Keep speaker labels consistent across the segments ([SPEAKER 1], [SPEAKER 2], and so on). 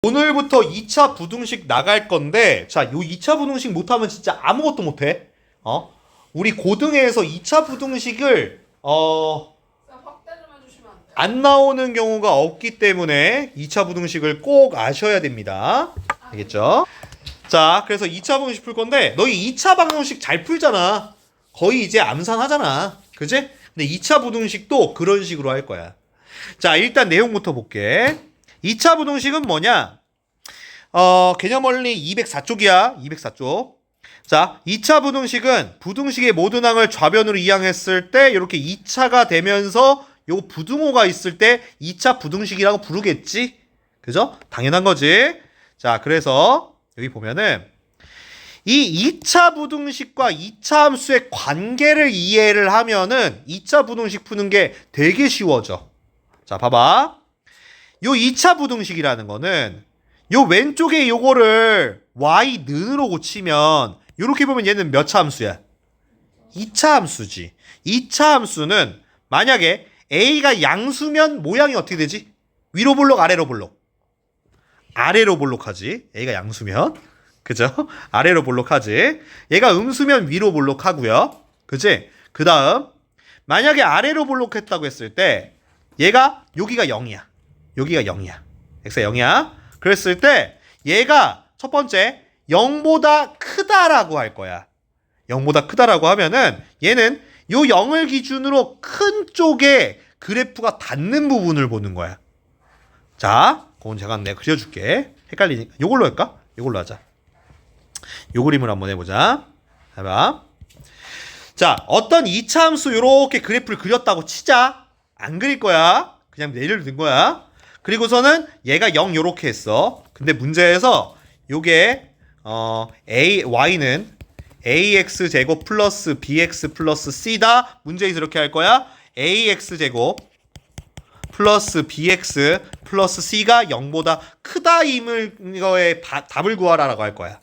[SPEAKER 1] 오늘부터 2차 부등식 나갈 건데, 자, 요 2차 부등식 못하면 진짜 아무것도 못해. 우리 고등에서 2차 부등식을,
[SPEAKER 2] 확대 좀 해주시면 안 돼요?
[SPEAKER 1] 안 나오는 경우가 없기 때문에 2차 부등식을 꼭 아셔야 됩니다. 알겠죠? 자, 그래서 2차 부등식 풀 건데, 너희 2차 방정식 잘 풀잖아. 거의 이제 암산하잖아. 그지? 근데 2차 부등식도 그런 식으로 할 거야. 자, 일단 내용부터 볼게. 2차 부등식은 뭐냐? 개념 원리 204쪽이야. 204쪽. 자, 2차 부등식은 부등식의 모든 항을 좌변으로 이항했을 때 이렇게 2차가 되면서 요 부등호가 있을 때 2차 부등식이라고 부르겠지? 그죠? 당연한 거지. 자, 그래서 여기 보면은 이 2차 부등식과 2차 함수의 관계를 이해를 하면은 2차 부등식 푸는 게 되게 쉬워져. 자, 봐봐. 요 2차 부등식이라는 거는 요 왼쪽에 요거를 y는으로 고치면 요렇게 보면 얘는 몇 차 함수야? 2차 함수지. 2차 함수는 만약에 a가 양수면 모양이 어떻게 되지? 위로 볼록 아래로 볼록? 아래로 볼록하지. a가 양수면. 그죠? 아래로 볼록하지. 얘가 음수면 위로 볼록하고요. 그지? 그 다음 만약에 아래로 볼록했다고 했을 때 얘가 여기가 0이야. 여기가 0이야. x가 0이야. 그랬을 때 얘가 첫 번째 0보다 크다라고 할 거야. 0보다 크다라고 하면은 얘는 요 0을 기준으로 큰 쪽에 그래프가 닿는 부분을 보는 거야. 자, 그건 제가 내가 그려줄게. 헷갈리니까 요걸로 할까? 요걸로 하자. 요 그림을 한번 해보자. 해봐. 자, 어떤 2차 함수 요렇게 그래프를 그렸다고 치자. 안 그릴 거야. 그냥 예를 든 거야. 그리고서는 얘가 0 요렇게 했어. 근데 문제에서 요게 y는 ax제곱 플러스 bx 플러스 c다. 문제에서 이렇게 할 거야. ax제곱 플러스 bx 플러스 c가 0보다 크다임을 이거의 답을 구하라라고 할 거야.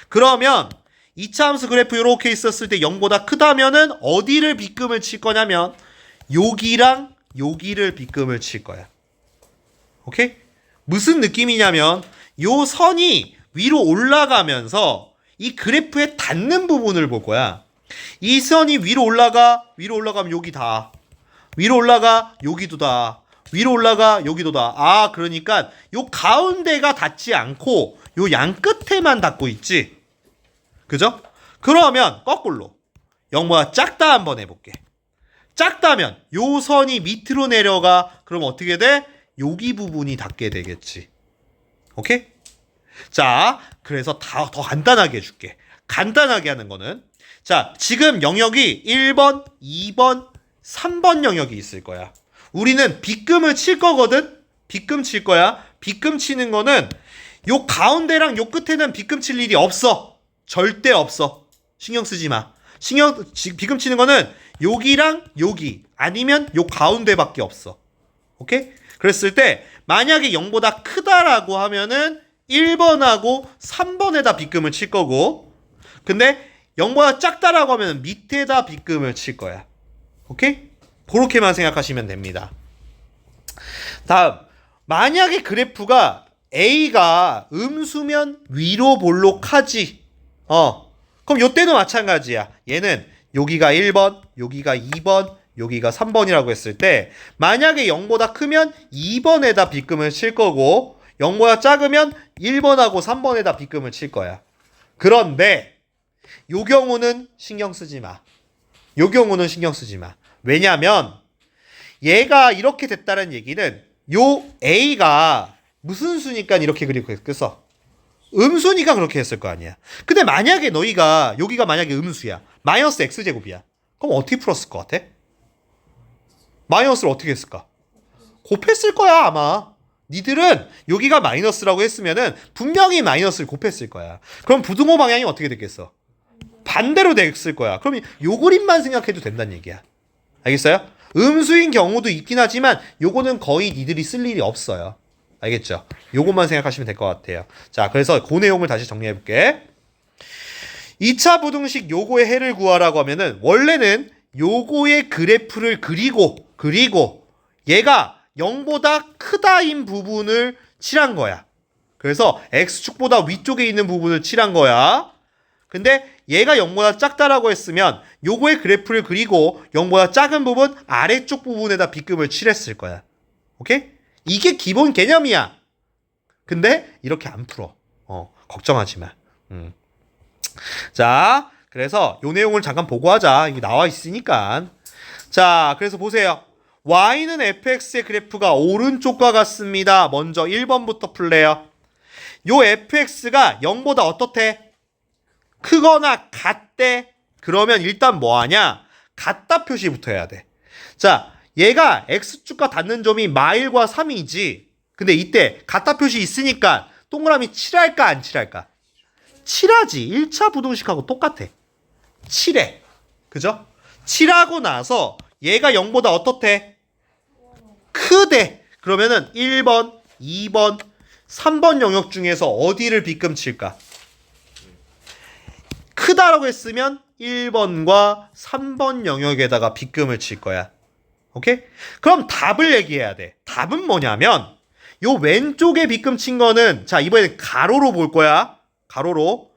[SPEAKER 1] 그러면 2차 함수 그래프 요렇게 있었을 때 0보다 크다면은 어디를 빗금을 칠 거냐면 여기랑 여기를 빗금을 칠 거야. 오케이? 무슨 느낌이냐면 요 선이 위로 올라가면서 이 그래프에 닿는 부분을 볼 거야. 이 선이 위로 올라가면 여기 다. 위로 올라가 여기도 다. 위로 올라가 여기도 다. 아, 그러니까 요 가운데가 닿지 않고 요 양 끝에만 닿고 있지. 그죠? 그러면 거꾸로 0보다 작다 한번 해볼게. 작다면 요 선이 밑으로 내려가. 그럼 어떻게 돼? 여기 부분이 닿게 되겠지. 오케이? 자, 그래서 더 간단하게 해줄게. 간단하게 하는 거는 자, 지금 영역이 1번, 2번, 3번 영역이 있을 거야. 우리는 빗금을 칠 거거든? 빗금 칠 거야. 빗금 치는 거는 요 가운데랑 요 끝에는 빗금 칠 일이 없어. 절대 없어. 신경 쓰지 마. 빗금 치는 거는 여기랑 여기 아니면 요 가운데밖에 없어. 오케이? 그랬을 때 만약에 0보다 크다라고 하면은 1번하고 3번에다 빗금을 칠 거고, 근데 0보다 작다라고 하면은 밑에다 빗금을 칠 거야. 오케이? 그렇게만 생각하시면 됩니다. 다음, 만약에 그래프가 A가 음수면 위로 볼록하지. 그럼 요때도 마찬가지야. 얘는 여기가 1번, 여기가 2번, 여기가 3번이라고 했을 때 만약에 0보다 크면 2번에다 빗금을 칠 거고 0보다 작으면 1번하고 3번에다 빗금을 칠 거야. 그런데 요 경우는 신경 쓰지 마. 요 경우는 신경 쓰지 마. 왜냐면 얘가 이렇게 됐다는 얘기는 요 A가 무슨 수니까 이렇게 그리겠어? 음수니까 그렇게 했을 거 아니야. 근데 만약에 너희가 여기가 만약에 음수야. 마이너스 x제곱이야. 그럼 어떻게 풀었을 것 같아? 마이너스를 어떻게 했을까? 곱했을 거야 아마. 니들은 여기가 마이너스라고 했으면은 분명히 마이너스를 곱했을 거야. 그럼 부등호 방향이 어떻게 됐겠어? 반대로 됐을 거야. 그럼 요 그림만 생각해도 된다는 얘기야. 알겠어요? 음수인 경우도 있긴 하지만 요거는 거의 니들이 쓸 일이 없어요. 알겠죠? 요것만 생각하시면 될 것 같아요. 자, 그래서 그 내용을 다시 정리해 볼게. 2차 부등식 요거의 해를 구하라고 하면은 원래는 요거의 그래프를 그리고 얘가 0보다 크다인 부분을 칠한 거야. 그래서 x축보다 위쪽에 있는 부분을 칠한 거야. 근데 얘가 0보다 작다라고 했으면 요거의 그래프를 그리고 0보다 작은 부분 아래쪽 부분에다 빗금을 칠했을 거야. 오케이? 이게 기본 개념이야. 근데 이렇게 안 풀어. 걱정하지 마. 자, 그래서 요 내용을 잠깐 보고 하자. 이게 나와 있으니까. 자, 그래서 보세요. y는 fx의 그래프가 오른쪽과 같습니다. 먼저 1번부터 풀래요. 요 fx가 0보다 어떻대? 크거나 같대. 그러면 일단 뭐 하냐? 같다 표시부터 해야 돼. 자, 얘가 x축과 닿는 점이 마일과 3이지. 근데 이때 같다 표시 있으니까 동그라미 칠할까 안 칠할까? 칠하지. 1차 부등식하고 똑같아. 칠해. 그죠? 칠하고 나서 얘가 0보다 어떻대? 크대. 그러면은 1번, 2번, 3번 영역 중에서 어디를 빗금 칠까? 크다라고 했으면 1번과 3번 영역에다가 빗금을 칠 거야. 오케이? 그럼 답을 얘기해야 돼. 답은 뭐냐면 요 왼쪽에 빗금 친 거는 자 이번엔 가로로 볼 거야. 가로로.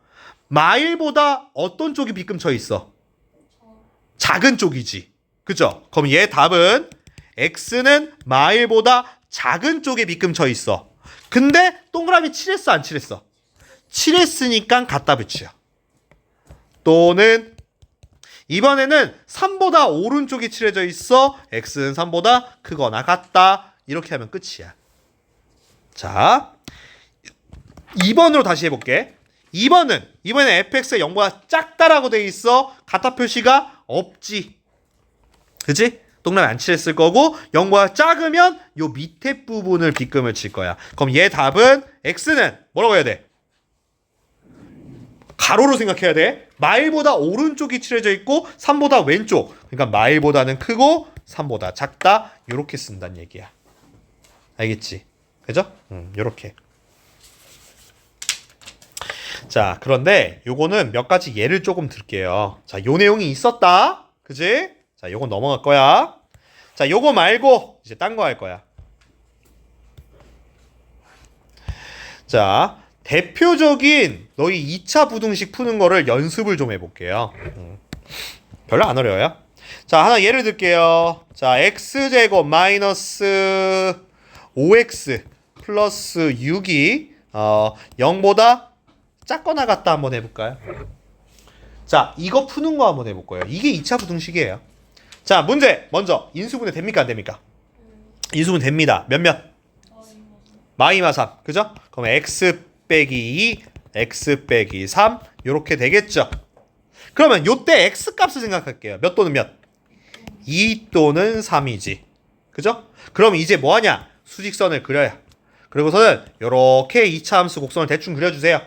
[SPEAKER 1] 마일보다 어떤 쪽이 빗금 쳐 있어? 작은 쪽이지. 그죠? 그럼 얘 답은 x는 마일보다 작은 쪽에 빗금 쳐 있어. 근데 동그라미 칠했어 안 칠했어? 칠했으니까 갖다 붙여. 또는 이번에는 3보다 오른쪽이 칠해져 있어. x는 3보다 크거나 같다. 이렇게 하면 끝이야. 자, 2번으로 다시 해볼게. 2번은 이번에는 fx가 0보다 작다라고 돼 있어. 같다 표시가 없지. 그치? 동그라미 안 칠했을 거고 0보다 작으면 요 밑에 부분을 빗금을 칠 거야. 그럼 얘 답은 x는 뭐라고 해야 돼? 가로로 생각해야 돼. 마일보다 오른쪽이 칠해져 있고 3보다 왼쪽. 그러니까 마일보다는 크고 3보다 작다. 요렇게 쓴다는 얘기야. 알겠지? 그죠? 요렇게. 자, 그런데 요거는 몇 가지 예를 조금 들게요. 자, 요 내용이 있었다. 그지? 자, 요건 넘어갈 거야. 자, 요거 말고 이제 딴 거 할 거야. 자, 대표적인 너희 2차 부등식 푸는 거를 연습을 좀 해볼게요. 별로 안 어려워요. 자, 하나 예를 들게요. 자, x제곱 마이너스 5x 플러스 6이 0보다 작거나 같다 한번 해볼까요? 자, 이거 푸는 거 한번 해볼 거예요. 이게 2차 부등식이에요. 자, 문제 먼저 인수분해 됩니까 안 됩니까? 인수분 됩니다. 몇몇? 마이너스 3. 그죠? 그럼 x 빼기 2, x 빼기 3 요렇게 되겠죠. 그러면 요때 x 값을 생각할게요. 몇 또는 몇? 2 또는 3이지. 그죠? 그럼 이제 뭐하냐? 수직선을 그려요. 그리고서는 요렇게 2차 함수 곡선을 대충 그려주세요.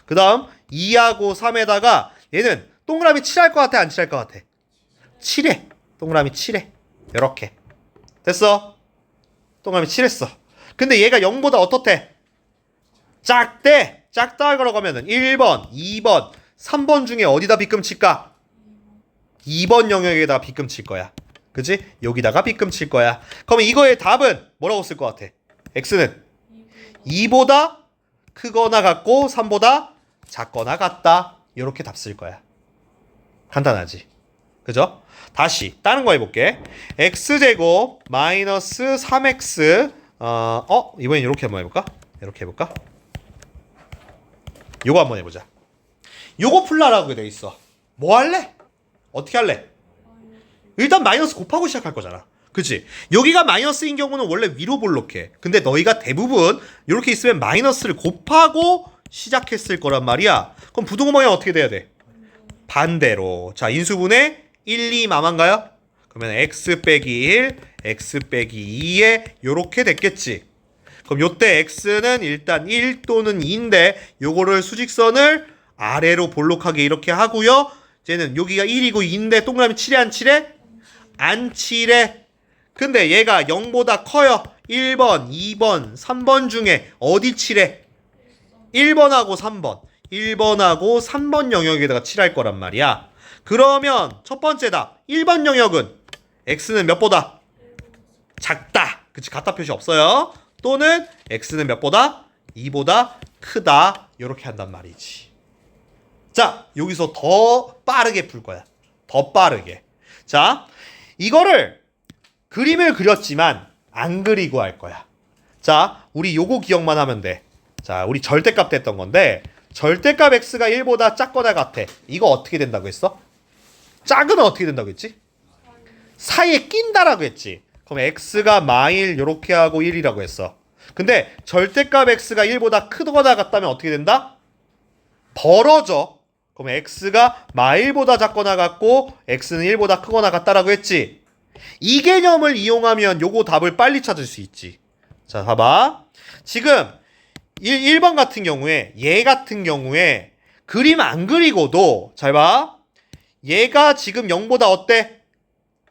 [SPEAKER 1] 그 다음 2하고 3에다가 얘는 동그라미 칠할 것 같아 안 칠할 것 같아? 칠해. 동그라미 칠해. 요렇게. 됐어? 동그라미 칠했어. 근데 얘가 0보다 어떻대? 작대. 작다 그러면은 1번, 2번, 3번 중에 어디다 빗금 칠까? 2번 영역에다가 빗금 칠 거야. 그치? 여기다가 빗금 칠 거야. 그럼 이거의 답은 뭐라고 쓸 것 같아? x는 2보다 크거나 같고 3보다 작거나 같다. 이렇게 답 쓸 거야. 간단하지? 그죠? 다시 다른 거 해볼게. x제곱 마이너스 3x 이번엔 이렇게 한번 해볼까? 이렇게 해볼까? 요거 한번 해보자. 요거 풀라라고 돼 있어. 뭐 할래? 어떻게 할래? 일단 마이너스 곱하고 시작할 거잖아. 그치? 여기가 마이너스인 경우는 원래 위로 볼록해. 근데 너희가 대부분 이렇게 있으면 마이너스를 곱하고 시작했을 거란 말이야. 그럼 부등호 방향 어떻게 돼야 돼? 반대로. 자, 인수분해 1, 2 마만가요? 그러면 x 빼기 1, x 빼기 2에 요렇게 됐겠지. 그럼 요때 x는 일단 1 또는 2인데 요거를 수직선을 아래로 볼록하게 이렇게 하고요. 쟤는 여기가 1이고 2인데 동그라미 칠해 안 칠해? 안 칠해. 근데 얘가 0보다 커요. 1번, 2번, 3번 중에 어디 칠해? 1번하고 3번. 1번하고 3번 영역에다가 칠할 거란 말이야. 그러면 첫 번째다. 1번 영역은 x는 몇보다? 작다. 그치? 같다 표시 없어요. 또는 x는 몇보다? 2보다 크다 이렇게 한단 말이지. 자, 여기서 더 빠르게 풀 거야. 더 빠르게. 자, 이거를 그림을 그렸지만 안 그리고 할 거야. 자, 우리 요거 기억만 하면 돼. 자, 우리 절대값 됐던 건데 절대값 x가 1보다 작거나 같아. 이거 어떻게 된다고 했어? 작으면 어떻게 된다고 했지? 사이에 낀다라고 했지. 그럼 x가 마일 요렇게 하고 1이라고 했어. 근데 절대값 x가 1보다 크거나 같다면 어떻게 된다? 벌어져. 그럼 x가 마일보다 작거나 같고 x는 1보다 크거나 같다라고 했지. 이 개념을 이용하면 요거 답을 빨리 찾을 수 있지. 자, 봐봐. 지금 1번 같은 경우에 얘 같은 경우에 그림 안 그리고도 잘 봐. 얘가 지금 0보다 어때?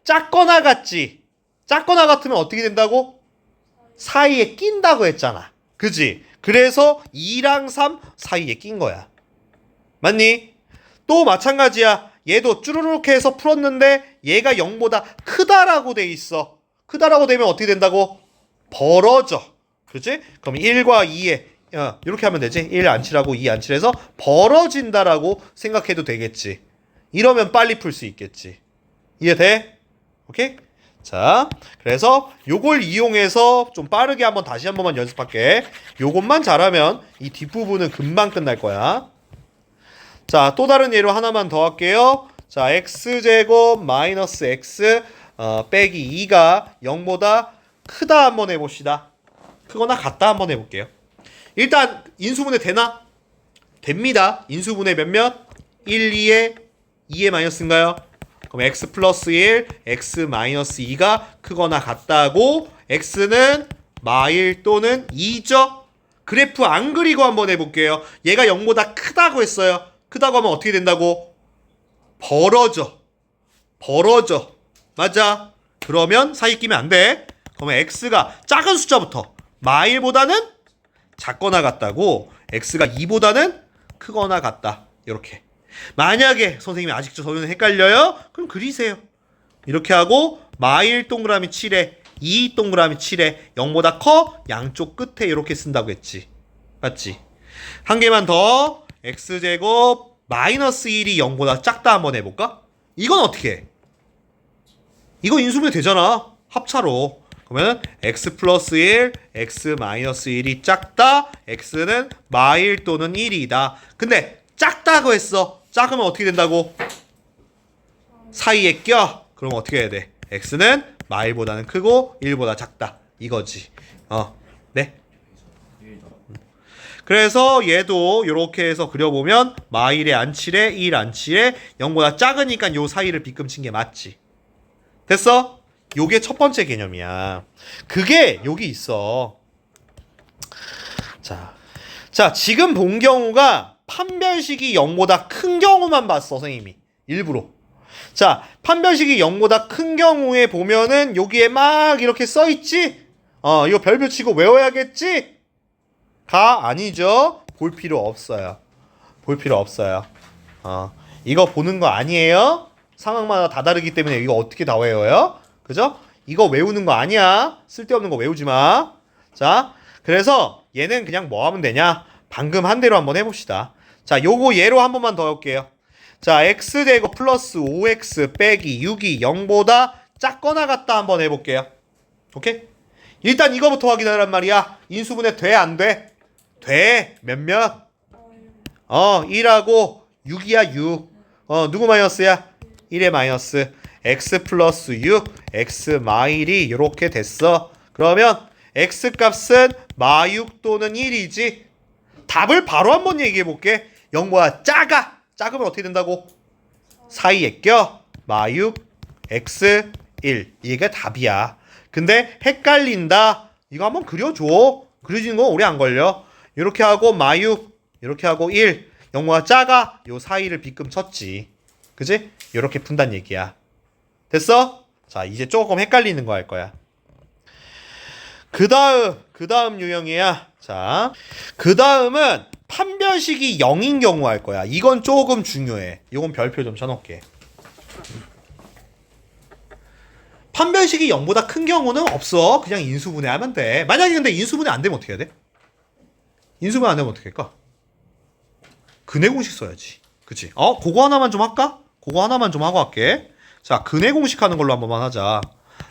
[SPEAKER 1] 작거나 같지. 작거나 같으면 어떻게 된다고? 사이에 낀다고 했잖아. 그지? 그래서 2랑 3 사이에 낀 거야. 맞니? 또 마찬가지야. 얘도 쭈루룩 해서 풀었는데 얘가 0보다 크다라고 돼 있어. 크다라고 되면 어떻게 된다고? 벌어져. 그치? 그럼 1과 2에 이렇게 하면 되지. 1 안 칠하고 2 안 칠해서 벌어진다라고 생각해도 되겠지. 이러면 빨리 풀 수 있겠지. 이해돼? 오케이? 자, 그래서 요걸 이용해서 좀 빠르게 한번 다시 한 번만 연습할게. 요것만 잘하면 이 뒷부분은 금방 끝날 거야. 자, 또 다른 예로 하나만 더 할게요. 자, x제곱 마이너스 x 빼기 2가 0보다 크다 한번 해봅시다. 크거나 같다 한번 해볼게요. 일단 인수분해 되나? 됩니다. 인수분해 몇몇? 1, 2에 2의 마이너스인가요? 그럼 x 플러스 1, x 마이너스 2가 크거나 같다고 x는 마일 또는 2죠? 그래프 안 그리고 한번 해볼게요. 얘가 0보다 크다고 했어요. 크다고 하면 어떻게 된다고? 벌어져. 벌어져. 맞아. 그러면 사이 끼면 안 돼. 그러면 x가 작은 숫자부터 마일보다는 작거나 같다고 x가 2보다는 크거나 같다. 이렇게. 만약에 선생님이 아직도 저는 헷갈려요? 그럼 그리세요. 이렇게 하고 마일 동그라미 7에 2 동그라미 7에 0보다 커 양쪽 끝에 이렇게 쓴다고 했지. 맞지? 한 개만 더. x제곱 마이너스 1이 0보다 작다 한번 해볼까? 이건 어떻게 해? 이거 인수분해 되잖아. 합차로. 그러면 x 플러스 1, x 마이너스 1이 작다. x는 마일 또는 1이다. 근데 작다고 했어. 작으면 어떻게 된다고? 사이에 껴. 그럼 어떻게 해야 돼? x는 마일보다는 크고 1보다 작다. 이거지. 네. 그래서 얘도 이렇게 해서 그려보면 마일에 안 칠해 1 안 칠해 0보다 작으니까 요 사이를 빗금친 게 맞지. 됐어? 요게 첫 번째 개념이야. 그게 여기 있어. 자, 지금 본 경우가 판별식이 0보다 큰 경우만 봤어, 선생님이. 일부러. 자, 판별식이 0보다 큰 경우에 보면은 여기에 막 이렇게 써있지? 이거 별표 치고 외워야겠지? 아니죠. 볼 필요 없어요. 볼 필요 없어요. 이거 보는 거 아니에요? 상황마다 다 다르기 때문에 이거 어떻게 다 외워요? 그죠? 이거 외우는 거 아니야. 쓸데없는 거 외우지 마. 자, 그래서 얘는 그냥 뭐 하면 되냐? 방금 한 대로 한번 해봅시다. 자, 요거 예로 한 번만 더 해볼게요. 자, x제곱 플러스 5x 빼기 6이 0보다 작거나 같다 한번 해볼게요. 오케이? 일단 이거부터 확인하란 말이야. 인수분해 돼, 안 돼? 돼. 몇몇? 1하고 6이야, 6. 누구 마이너스야? 1의 마이너스. x 플러스 6, x 마일이 이렇게 됐어. 그러면 x 값은 마6 또는 1이지. 답을 바로 한번 얘기해 볼게. 0보다 작아. 작으면 어떻게 된다고? 사이에 껴. 마6, x, 1. 이게 답이야. 근데 헷갈린다. 이거 한번 그려줘. 그려지는 건 오래 안 걸려. 이렇게 하고 마6, 이렇게 하고 1. 0보다 작아. 요 사이를 빗금 쳤지. 그지? 이렇게 푼단 얘기야. 됐어? 자, 이제 조금 헷갈리는 거 할 거야. 그 다음 유형이야. 자, 그 다음은 판별식이 0인 경우 할 거야. 이건 조금 중요해. 이건 별표 좀 쳐놓을게. 판별식이 0보다 큰 경우는 없어. 그냥 인수분해하면 돼. 만약에 근데 인수분해 안 되면 어떻게 해야 돼? 인수분 안 되면 어떻게 할까? 근해 공식 써야지. 그치? 그거 하나만 좀 할까? 그거 하나만 좀 하고 할게. 자, 근해 공식 하는 걸로 한 번만 하자.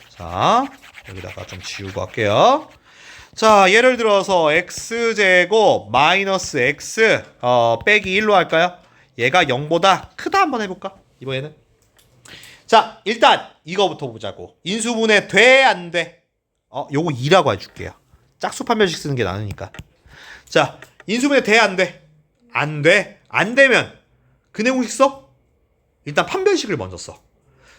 [SPEAKER 1] 자, 여기다가 좀 지우고 할게요. 자, 예를 들어서 x제곱 마이너스 x 빼기 1로 할까요? 얘가 0보다 크다 한번 해볼까? 이번에는. 자, 일단 이거부터 보자고. 인수분해 돼, 안 돼? 요거 2라고 해줄게요. 짝수 판별식 쓰는 게 나으니까. 자, 인수분해 돼, 안 돼? 안 돼. 안 되면 근해 공식 써? 일단 판별식을 먼저 써.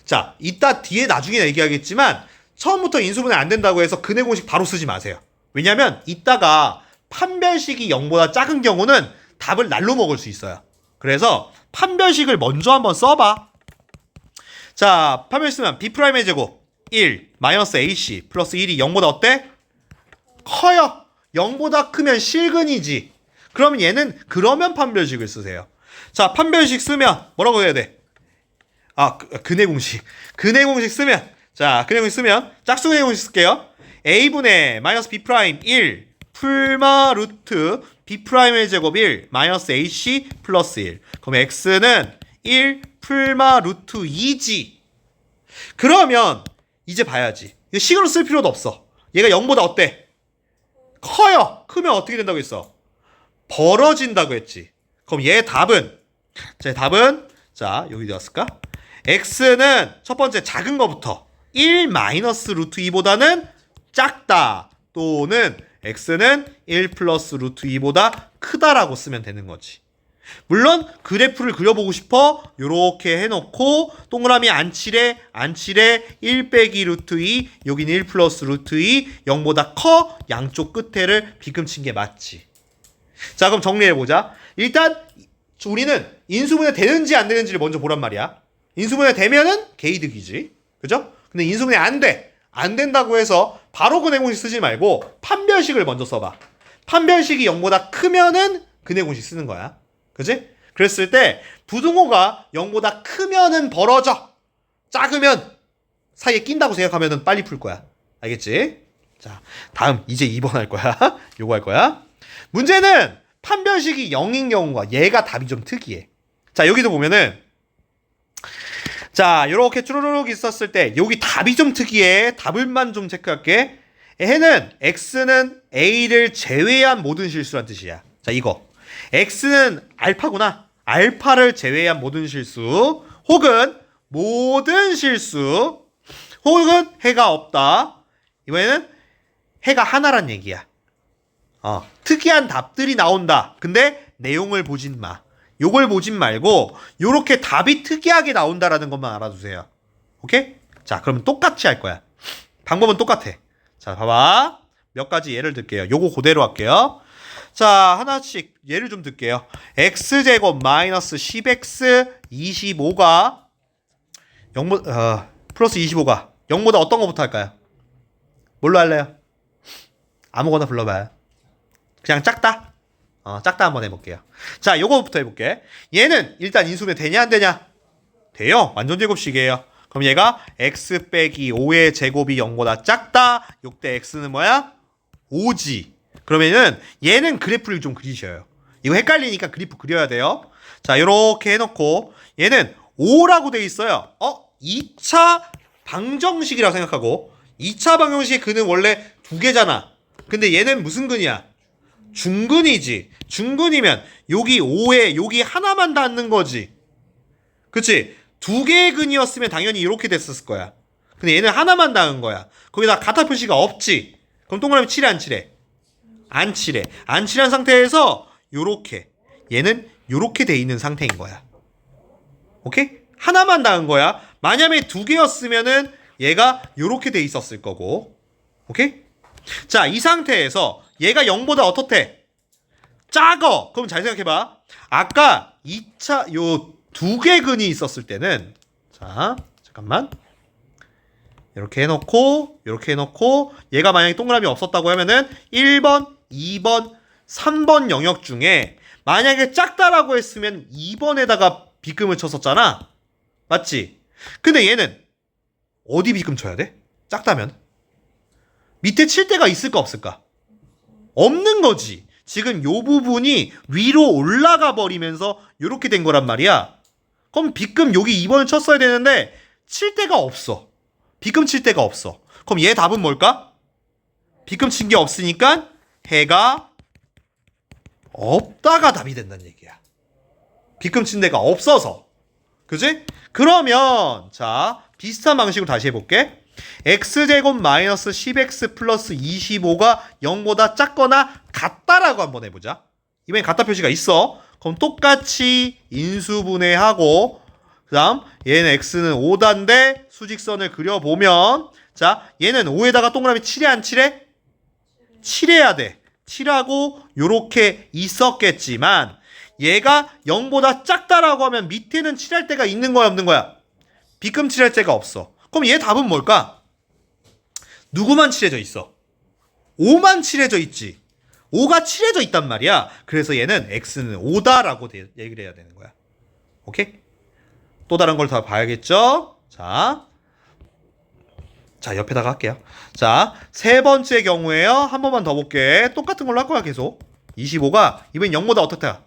[SPEAKER 1] 자, 이따 뒤에 나중에 얘기하겠지만 처음부터 인수분해 안 된다고 해서 근해 공식 바로 쓰지 마세요. 왜냐면 이따가 판별식이 0보다 작은 경우는 답을 날로 먹을 수 있어요. 그래서 판별식을 먼저 한번 써봐. 자, 판별식 쓰면 B'의 제곱 1 마이너스 AC 플러스 1이 0보다 어때? 커요. 0보다 크면 실근이지. 그러면 얘는 그러면 판별식을 쓰세요. 자, 판별식 쓰면 뭐라고 해야 돼? 근해 공식. 근해 공식 쓰면, 자, 근해 공식 쓰면 짝수 근해 공식 쓸게요. A분의 마이너스 B 프라임 1 풀마 루트 B 프라임의 제곱 1 마이너스 AC 플러스 1. 그럼 X는 1 풀마 루트 2지. 그러면 이제 봐야지. 이거 식으로 쓸 필요도 없어. 얘가 0보다 어때? 커요. 크면 어떻게 된다고 했어? 벌어진다고 했지. 그럼 얘 답은, 제 답은, 자, 여기 되었을까? X는 첫 번째 작은 거부터 1 마이너스 루트 2보다는 작다. 또는 X는 1 플러스 루트 2보다 크다라고 쓰면 되는 거지. 물론 그래프를 그려보고 싶어 요렇게 해놓고 동그라미 안 칠해 1 빼기 루트 2 여기는 1 플러스 루트 2 0보다 커 양쪽 끝에를 비금친 게 맞지. 자, 그럼 정리해보자. 일단 우리는 인수분해 되는지 안 되는지를 먼저 보란 말이야. 인수분해 되면은 개이득이지. 그죠? 근데 인수분해 안 돼. 안 된다고 해서 바로 근해 공식 쓰지 말고 판별식을 먼저 써봐. 판별식이 0보다 크면은 근해 공식 쓰는 거야. 그지? 그랬을 때 부등호가 0보다 크면은 벌어져. 작으면 사이에 낀다고 생각하면은 빨리 풀 거야. 알겠지? 자, 다음 이제 2번 할 거야. 요거 할 거야. 문제는 판별식이 0인 경우가 얘가 답이 좀 특이해. 자, 여기도 보면은 자, 요렇게 쭈루룩 있었을 때 여기 답이 좀 특이해. 답을만 좀 체크할게. 얘는 x는 a를 제외한 모든 실수란 뜻이야. 자, 이거 x는 알파구나. 알파를 제외한 모든 실수 혹은 모든 실수 혹은 해가 없다. 이번에는 해가 하나란 얘기야. 특이한 답들이 나온다. 근데 내용을 보진 마. 요걸 보진 말고 요렇게 답이 특이하게 나온다라는 것만 알아두세요. 오케이? 자, 그러면 똑같이 할 거야. 방법은 똑같아. 자, 봐봐. 몇 가지 예를 들게요. 요거 그대로 할게요. 자, 하나씩 예를 좀 들게요. x제곱 마이너스 10x 25가 0보다 플러스 25가 0보다 어떤 거부터 할까요? 뭘로 할래요? 아무거나 불러봐요. 그냥 작다? 작다 한번 해볼게요. 자, 요거부터 해볼게. 얘는 일단 인수분해 되냐 안 되냐? 돼요. 완전 제곱식이에요. 그럼 얘가 x 빼기 5의 제곱이 0보다 작다. 요때 x는 뭐야? 5지. 그러면은 얘는 그래프를 좀 그리셔요. 이거 헷갈리니까 그래프 그려야 돼요. 자, 요렇게 해놓고 얘는 5라고 돼 있어요. 2차 방정식이라고 생각하고 2차 방정식의 근은 원래 2개잖아. 근데 얘는 무슨 근이야? 중근이지. 중근이면 여기 5에 여기 하나만 닿는 거지. 그치? 2개의 근이었으면 당연히 이렇게 됐었을 거야. 근데 얘는 하나만 닿은 거야. 거기다 가타 표시가 없지. 그럼 동그라미 칠해 안 칠해? 안 칠해. 안 칠한 상태에서 요렇게 얘는 요렇게 돼 있는 상태인 거야. 오케이? 하나만 닿은 거야. 만약에 2개였으면은 얘가 요렇게 돼 있었을 거고. 오케이? 자, 이 상태에서 얘가 0보다 어떻대? 작어. 그럼 잘 생각해봐. 아까 2차 요 2개 근이 있었을 때는 자, 잠깐만. 이렇게 해놓고 이렇게 해놓고 얘가 만약에 동그라미 없었다고 하면은 1번, 2번, 3번 영역 중에 만약에 작다라고 했으면 2번에다가 비금을 쳤었잖아. 맞지? 근데 얘는 어디 비금 쳐야 돼? 작다면? 밑에 칠 데가 있을까 없을까? 없는 거지. 지금 요 부분이 위로 올라가 버리면서 요렇게 된 거란 말이야. 그럼 B급 여기 2번을 쳤어야 되는데 칠 데가 없어. B급 칠 데가 없어. 그럼 얘 답은 뭘까? B급 친 게 없으니까 해가 없다가 답이 된다는 얘기야. B급 친 데가 없어서. 그지? 그러면 자 비슷한 방식으로 다시 해볼게. x제곱 마이너스 10x 플러스 25가 0보다 작거나 같다라고 한번 해보자. 이번엔 같다 표시가 있어. 그럼 똑같이 인수분해하고 그 다음 얘는 x는 5다인데 수직선을 그려보면 자 얘는 5에다가 동그라미 칠해 안 칠해? 칠해야 돼. 칠하고 요렇게 있었겠지만 얘가 0보다 작다라고 하면 밑에는 칠할 데가 있는 거야 없는 거야? B급 칠할 데가 없어. 그럼 얘 답은 뭘까? 누구만 칠해져 있어? 5만 칠해져 있지. 5가 칠해져 있단 말이야. 그래서 얘는 x는 5다라고 얘기를 해야 되는 거야. 오케이? 또 다른 걸 더 봐야겠죠? 자, 옆에다가 할게요. 자, 세 번째 경우에요. 한 번만 더 볼게. 똑같은 걸로 할 거야 계속. 25가 이번엔 0보다 어떻다?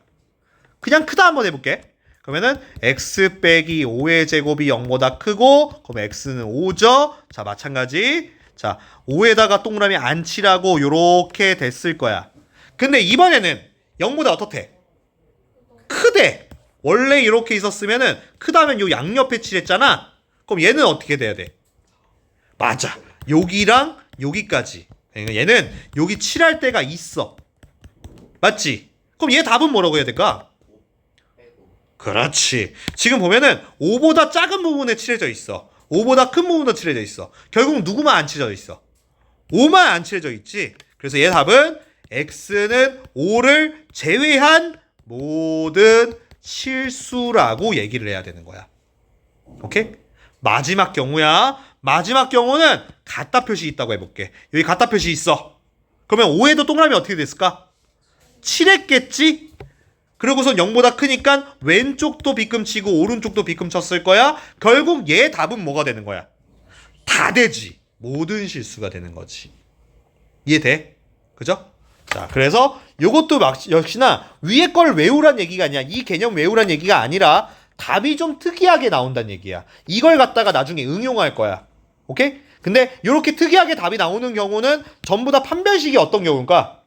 [SPEAKER 1] 그냥 크다 한번 해볼게. 그러면은 x 빼기 5의 제곱이 0보다 크고 그럼 x는 5죠. 자 마찬가지. 자 5에다가 동그라미 안 칠하고 요렇게 됐을 거야. 근데 이번에는 0보다 어떻대? 크대. 원래 이렇게 있었으면은 크다면 요 양옆에 칠했잖아. 그럼 얘는 어떻게 돼야 돼? 맞아. 여기랑 여기까지. 그러니까 얘는 여기 칠할 데가 있어. 맞지? 그럼 얘 답은 뭐라고 해야 될까? 그렇지. 지금 보면은 5보다 작은 부분에 칠해져 있어. 5보다 큰 부분도 칠해져 있어. 결국 누구만 안 칠해져 있어? 5만 안 칠해져 있지. 그래서 얘 답은 x는 5를 제외한 모든 실수라고 얘기를 해야 되는 거야. 오케이? 마지막 경우야. 마지막 경우는 같다 표시 있다고 해볼게. 여기 같다 표시 있어. 그러면 5에도 동그라미 어떻게 됐을까? 칠했겠지? 그리고선 0보다 크니까 왼쪽도 B끔 치고 오른쪽도 B끔 쳤을 거야. 결국 얘 답은 뭐가 되는 거야? 다 되지. 모든 실수가 되는 거지. 이해돼? 그죠? 자, 그래서 요것도 역시나 위에 걸 외우란 얘기가 아니야. 이 개념 외우란 얘기가 아니라 답이 좀 특이하게 나온다는 얘기야. 이걸 갖다가 나중에 응용할 거야. 오케이? 근데 이렇게 특이하게 답이 나오는 경우는 전부 다 판별식이 어떤 경우인가?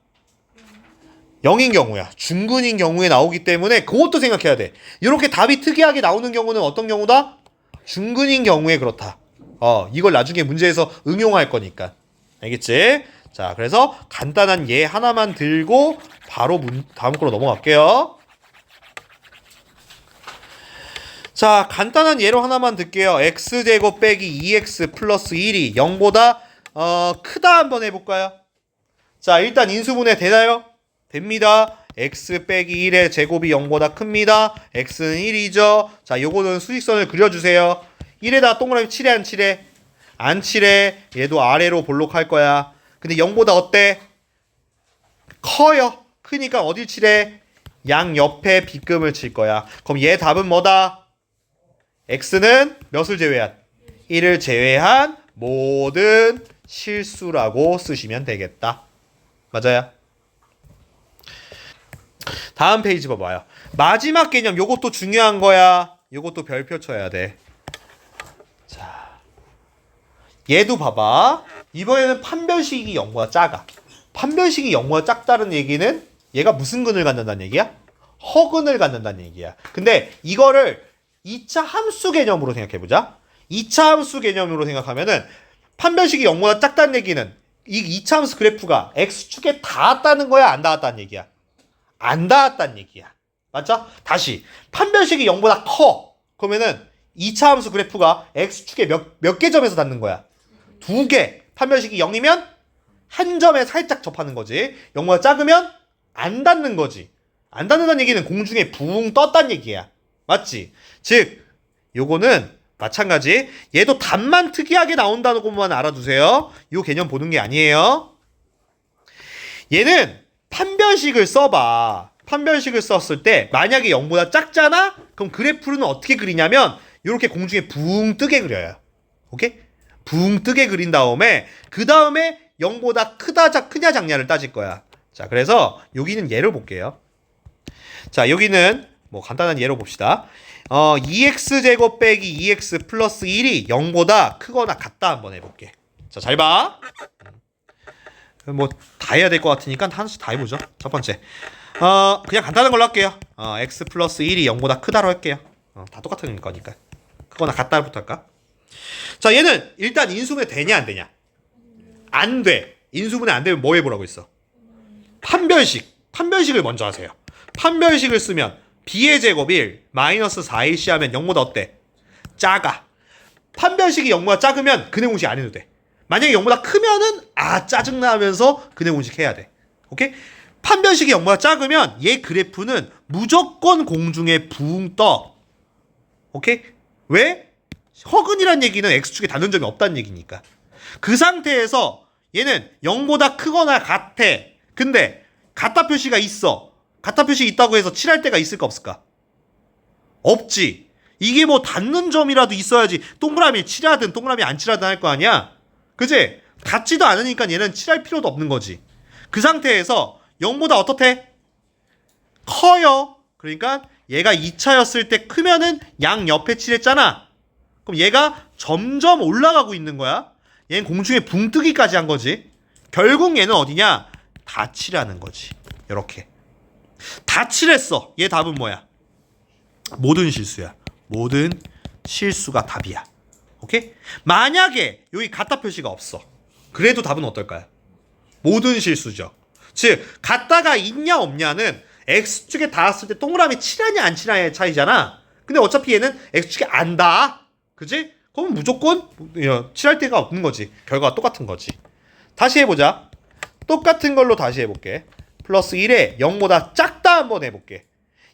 [SPEAKER 1] 0인 경우야. 중근인 경우에 나오기 때문에 그것도 생각해야 돼. 이렇게 답이 특이하게 나오는 경우는 어떤 경우다? 중근인 경우에 그렇다. 이걸 나중에 문제에서 응용할 거니까. 알겠지? 자, 그래서 간단한 예 하나만 들고 바로 다음 거로 넘어갈게요. 자, 간단한 예로 하나만 들게요. x제곱 빼기 2x 플러스 1이 0보다 크다 한번 해볼까요? 자, 일단 인수분해 되나요? 됩니다. x 빼기 1의 제곱이 0보다 큽니다. x는 1이죠. 자, 요거는 수직선을 그려주세요. 1에다 동그라미 칠해 안 칠해? 안 칠해. 얘도 아래로 볼록할 거야. 근데 0보다 어때? 커요. 크니까 어디 칠해? 양 옆에 B급을 칠 거야. 그럼 얘 답은 뭐다? x는 몇을 제외한? 1을 제외한 모든 실수라고 쓰시면 되겠다. 맞아요? 다음 페이지 봐봐요. 마지막 개념 요것도 중요한 거야. 요것도 별표 쳐야 돼. 자, 얘도 봐봐. 이번에는 판별식이 0보다 작아. 판별식이 0보다 작다는 얘기는 얘가 무슨 근을 갖는다는 얘기야? 허근을 갖는다는 얘기야. 근데 이거를 2차 함수 개념으로 생각해보자. 2차 함수 개념으로 생각하면은 판별식이 0보다 작다는 얘기는 이 2차 함수 그래프가 x축에 닿았다는 거야? 안 닿았다는 얘기야? 안 닿았다는 얘기야. 맞죠? 다시 판별식이 0보다 커. 그러면은 2차 함수 그래프가 x축에 몇 개 점에서 닿는 거야? 2개. 판별식이 0이면 한 점에 살짝 접하는 거지. 0보다 작으면 안 닿는 거지. 안 닿는다는 얘기는 공중에 붕 떴다는 얘기야. 맞지? 즉 요거는 마찬가지. 얘도 답만 특이하게 나온다는 것만 알아두세요. 요 개념 보는 게 아니에요. 얘는 판별식을 써봐. 판별식을 썼을 때 만약에 0보다 작잖아? 그럼 그래프는 어떻게 그리냐면 이렇게 공중에 붕 뜨게 그려요. 오케이? 붕 뜨게 그린 다음에 그 다음에 0보다 크냐 작냐를 따질 거야. 자, 그래서 여기는 예를 볼게요. 자, 여기는 뭐 간단한 예로 봅시다. 2x제곱 빼기 2x 플러스 1이 0보다 크거나 같다 한번 해볼게. 자, 잘 봐. 뭐 다 해야 될 것 같으니까 하나씩 다 해보죠. 첫 번째, 그냥 간단한 걸로 할게요. x 플러스 1이 0보다 크다로 할게요. 다 똑같은 거니까. 크거나 같다부터 할까? 자, 얘는 일단 인수분해 되냐 안 되냐? 안 돼. 인수분해 안 되면 뭐 해보라고 했어? 판별식을 먼저 하세요. 판별식을 쓰면 b의 제곱 1 마이너스 4ac 하면 0보다 어때? 작아. 판별식이 0보다 작으면 근해 공식 안 해도 돼. 만약에 0보다 크면은 짜증나 하면서 근해 공식 해야 돼. 오케이? 판별식이 0보다 작으면 얘 그래프는 무조건 공중에 붕 떠. 오케이? 왜? 허근이란 얘기는 x축에 닿는 점이 없다는 얘기니까. 그 상태에서 얘는 0보다 크거나 같아. 근데 같다 표시가 있어. 같다 표시 있다고 해서 칠할 데가 있을까 없을까? 없지. 이게 뭐 닿는 점이라도 있어야지 동그라미 칠하든 동그라미 안 칠하든 할 거 아니야? 그치? 같지도 않으니까 얘는 칠할 필요도 없는 거지. 그 상태에서 0보다 어떻대? 커요. 그러니까 얘가 2차였을 때 크면은 양 옆에 칠했잖아. 그럼 얘가 점점 올라가고 있는 거야. 얘는 공중에 붕 뜨기까지 한 거지. 결국 얘는 어디냐? 다 칠하는 거지. 이렇게 다 칠했어. 얘 답은 뭐야? 모든 실수야. 모든 실수가 답이야. 오케이? 만약에 여기 같다 표시가 없어. 그래도 답은 어떨까요? 모든 실수죠. 즉 같다가 있냐 없냐는 x축에 닿았을 때 동그라미 칠하냐 안 칠하냐의 차이잖아. 근데 어차피 얘는 x축에 안 닿아. 그지? 그럼 무조건 칠할 데가 없는 거지. 결과가 똑같은 거지. 다시 해보자. 똑같은 걸로 다시 해볼게. 플러스 1에 0보다 작다 한번 해볼게.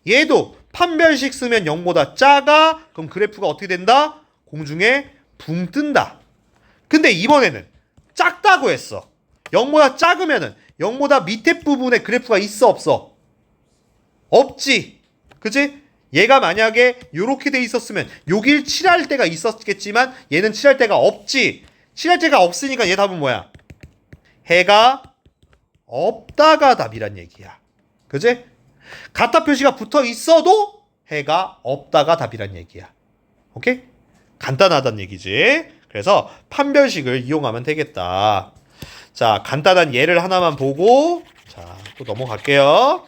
[SPEAKER 1] 얘도 판별식 쓰면 0보다 작아. 그럼 그래프가 어떻게 된다? 공중에 붕 뜬다. 근데 이번에는 작다고 했어. 0보다 작으면은 0보다 밑에 부분에 그래프가 있어 없어? 없지. 그치? 얘가 만약에 요렇게 돼 있었으면 여길 칠할 데가 있었겠지만 얘는 칠할 데가 없지. 칠할 데가 없으니까 얘 답은 뭐야? 해가 없다가 답이란 얘기야. 그치? 같다 표시가 붙어 있어도 해가 없다가 답이란 얘기야. 오케이? 간단하단 얘기지. 그래서 판별식을 이용하면 되겠다. 자, 간단한 예를 하나만 보고 자, 또 넘어갈게요.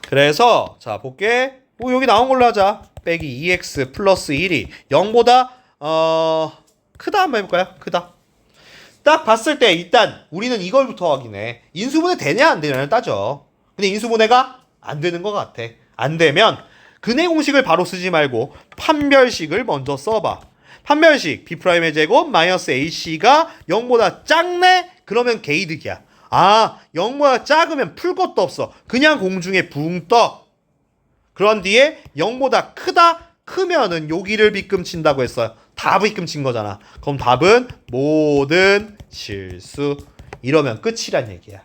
[SPEAKER 1] 그래서 자, 볼게. 여기 나온 걸로 하자. 빼기 2x 플러스 1이 0보다 크다 한번 해볼까요? 크다. 딱 봤을 때 일단 우리는 이걸부터 확인해. 인수분해 되냐 안 되냐를 따져. 근데 인수분해가 안 되는 것 같아. 안 되면 근해 공식을 바로 쓰지 말고 판별식을 먼저 써봐. 판별식 B'의 제곱 마이너스 AC가 0보다 작네? 그러면 개이득이야. 0보다 작으면 풀 것도 없어. 그냥 공중에 붕 떠. 그런 뒤에 0보다 크다? 크면은 여기를 빗금친다고 했어요. 다 빗금친 거잖아. 그럼 답은 모든 실수. 이러면 끝이란 얘기야.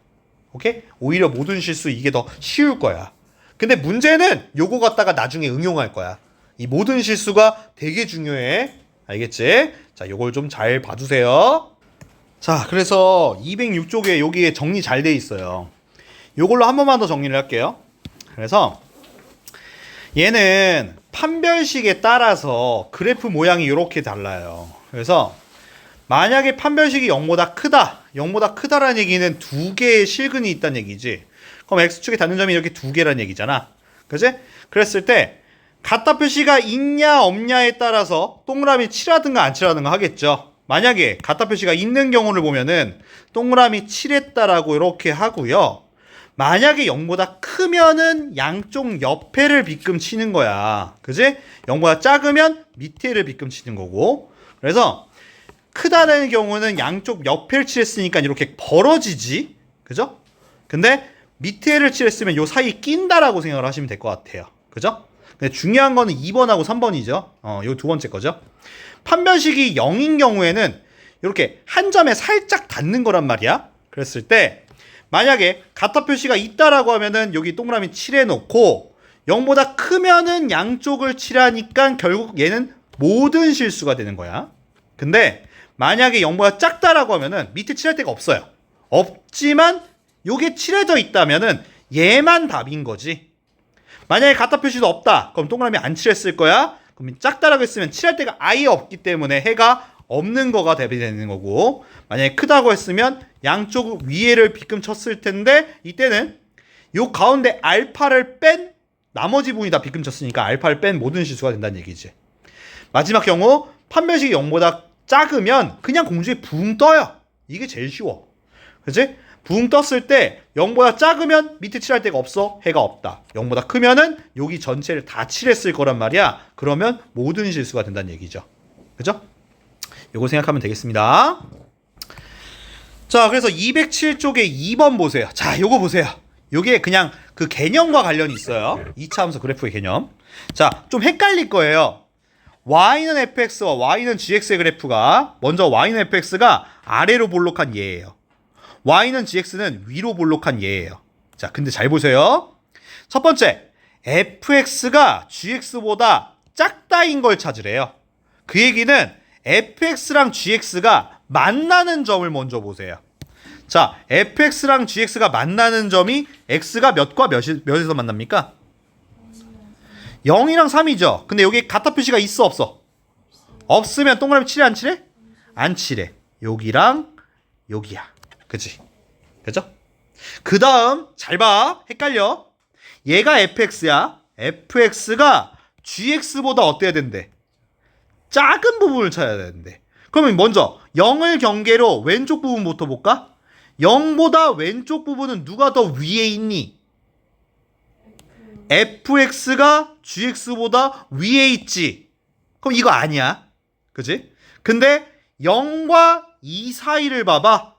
[SPEAKER 1] 오케이? 오히려 모든 실수 이게 더 쉬울 거야. 근데 문제는 요거 갖다가 나중에 응용할 거야. 이 모든 실수가 되게 중요해. 알겠지? 자, 요걸 좀 잘 봐주세요. 자, 그래서 206쪽에 여기에 정리 잘 돼 있어요. 요걸로 한 번만 더 정리를 할게요. 그래서 얘는 판별식에 따라서 그래프 모양이 이렇게 달라요. 그래서 만약에 판별식이 0보다 크다. 0보다 크다라는 얘기는 두 개의 실근이 있다는 얘기지. 그럼 x축에 닿는 점이 이렇게 두 개라는 얘기잖아. 그치? 그랬을 때 같다 표시가 있냐 없냐에 따라서 동그라미 칠하든가 안 칠하든가 하겠죠. 만약에 같다 표시가 있는 경우를 보면은 동그라미 칠했다라고 이렇게 하고요. 만약에 0보다 크면은 양쪽 옆에를 빗금 치는 거야. 그지? 0보다 작으면 밑에를 빗금 치는 거고. 그래서 크다는 경우는 양쪽 옆에를 칠했으니까 이렇게 벌어지지. 그죠? 근데 밑에를 칠했으면 요 사이 낀다라고 생각을 하시면 될 것 같아요. 그죠? 근데 중요한 거는 2번하고 3번이죠. 요 두 번째 거죠. 판별식이 0인 경우에는 이렇게 한 점에 살짝 닿는 거란 말이야. 그랬을 때 만약에 같다 표시가 있다라고 하면은 여기 동그라미 칠해놓고 0보다 크면은 양쪽을 칠하니까 결국 얘는 모든 실수가 되는 거야. 근데 만약에 0보다 작다라고 하면은 밑에 칠할 데가 없어요. 없지만 요게 칠해져 있다면은 얘만 답인 거지. 만약에 같다 표시도 없다. 그럼 동그라미 안 칠했을 거야. 그럼 작다라고 했으면 칠할 데가 아예 없기 때문에 해가 없는 거가 대비되는 거고, 만약에 크다고 했으면 양쪽 위에를 빗금 쳤을 텐데 이때는 요 가운데 알파를 뺀 나머지 부분이 다 빗금 쳤으니까 알파를 뺀 모든 실수가 된다는 얘기지. 마지막 경우 판별식이 0보다 작으면 그냥 공중에 붕 떠요. 이게 제일 쉬워. 그치? 붕 떴을 때 0보다 작으면 밑에 칠할 데가 없어. 해가 없다. 0보다 크면은 여기 전체를 다 칠했을 거란 말이야. 그러면 모든 실수가 된다는 얘기죠. 그죠? 요거 생각하면 되겠습니다. 자, 그래서 207쪽에 2번 보세요. 자, 요거 보세요. 요게 그냥 그 개념과 관련이 있어요. 2차 함수 그래프의 개념. 자, 좀 헷갈릴 거예요. y는 fx와 y는 gx의 그래프가, 먼저 y는 fx가 아래로 볼록한 얘예요. y는 gx는 위로 볼록한 얘예요. 자, 근데 잘 보세요. 첫 번째, fx가 gx보다 작다인 걸 찾으래요. 그 얘기는 fx랑 gx가 만나는 점을 먼저 보세요. 자, fx랑 gx가 만나는 점이 x가 몇과 몇에서 만납니까? 0이랑 3이죠. 근데 여기 같다 표시가 있어 없어? 없으면 동그라미 칠해 안 칠해? 안 칠해. 여기랑 여기야. 그치? 그죠? 그 다음 잘 봐. 헷갈려. 얘가 fx야. fx가 gx보다 어때야 된대? 작은 부분을 찾아야 되는데. 그러면 먼저 0을 경계로 왼쪽 부분부터 볼까? 0보다 왼쪽 부분은 누가 더 위에 있니? fx가 gx보다 위에 있지. 그럼 이거 아니야. 그지? 근데 0과 2 사이를 봐봐.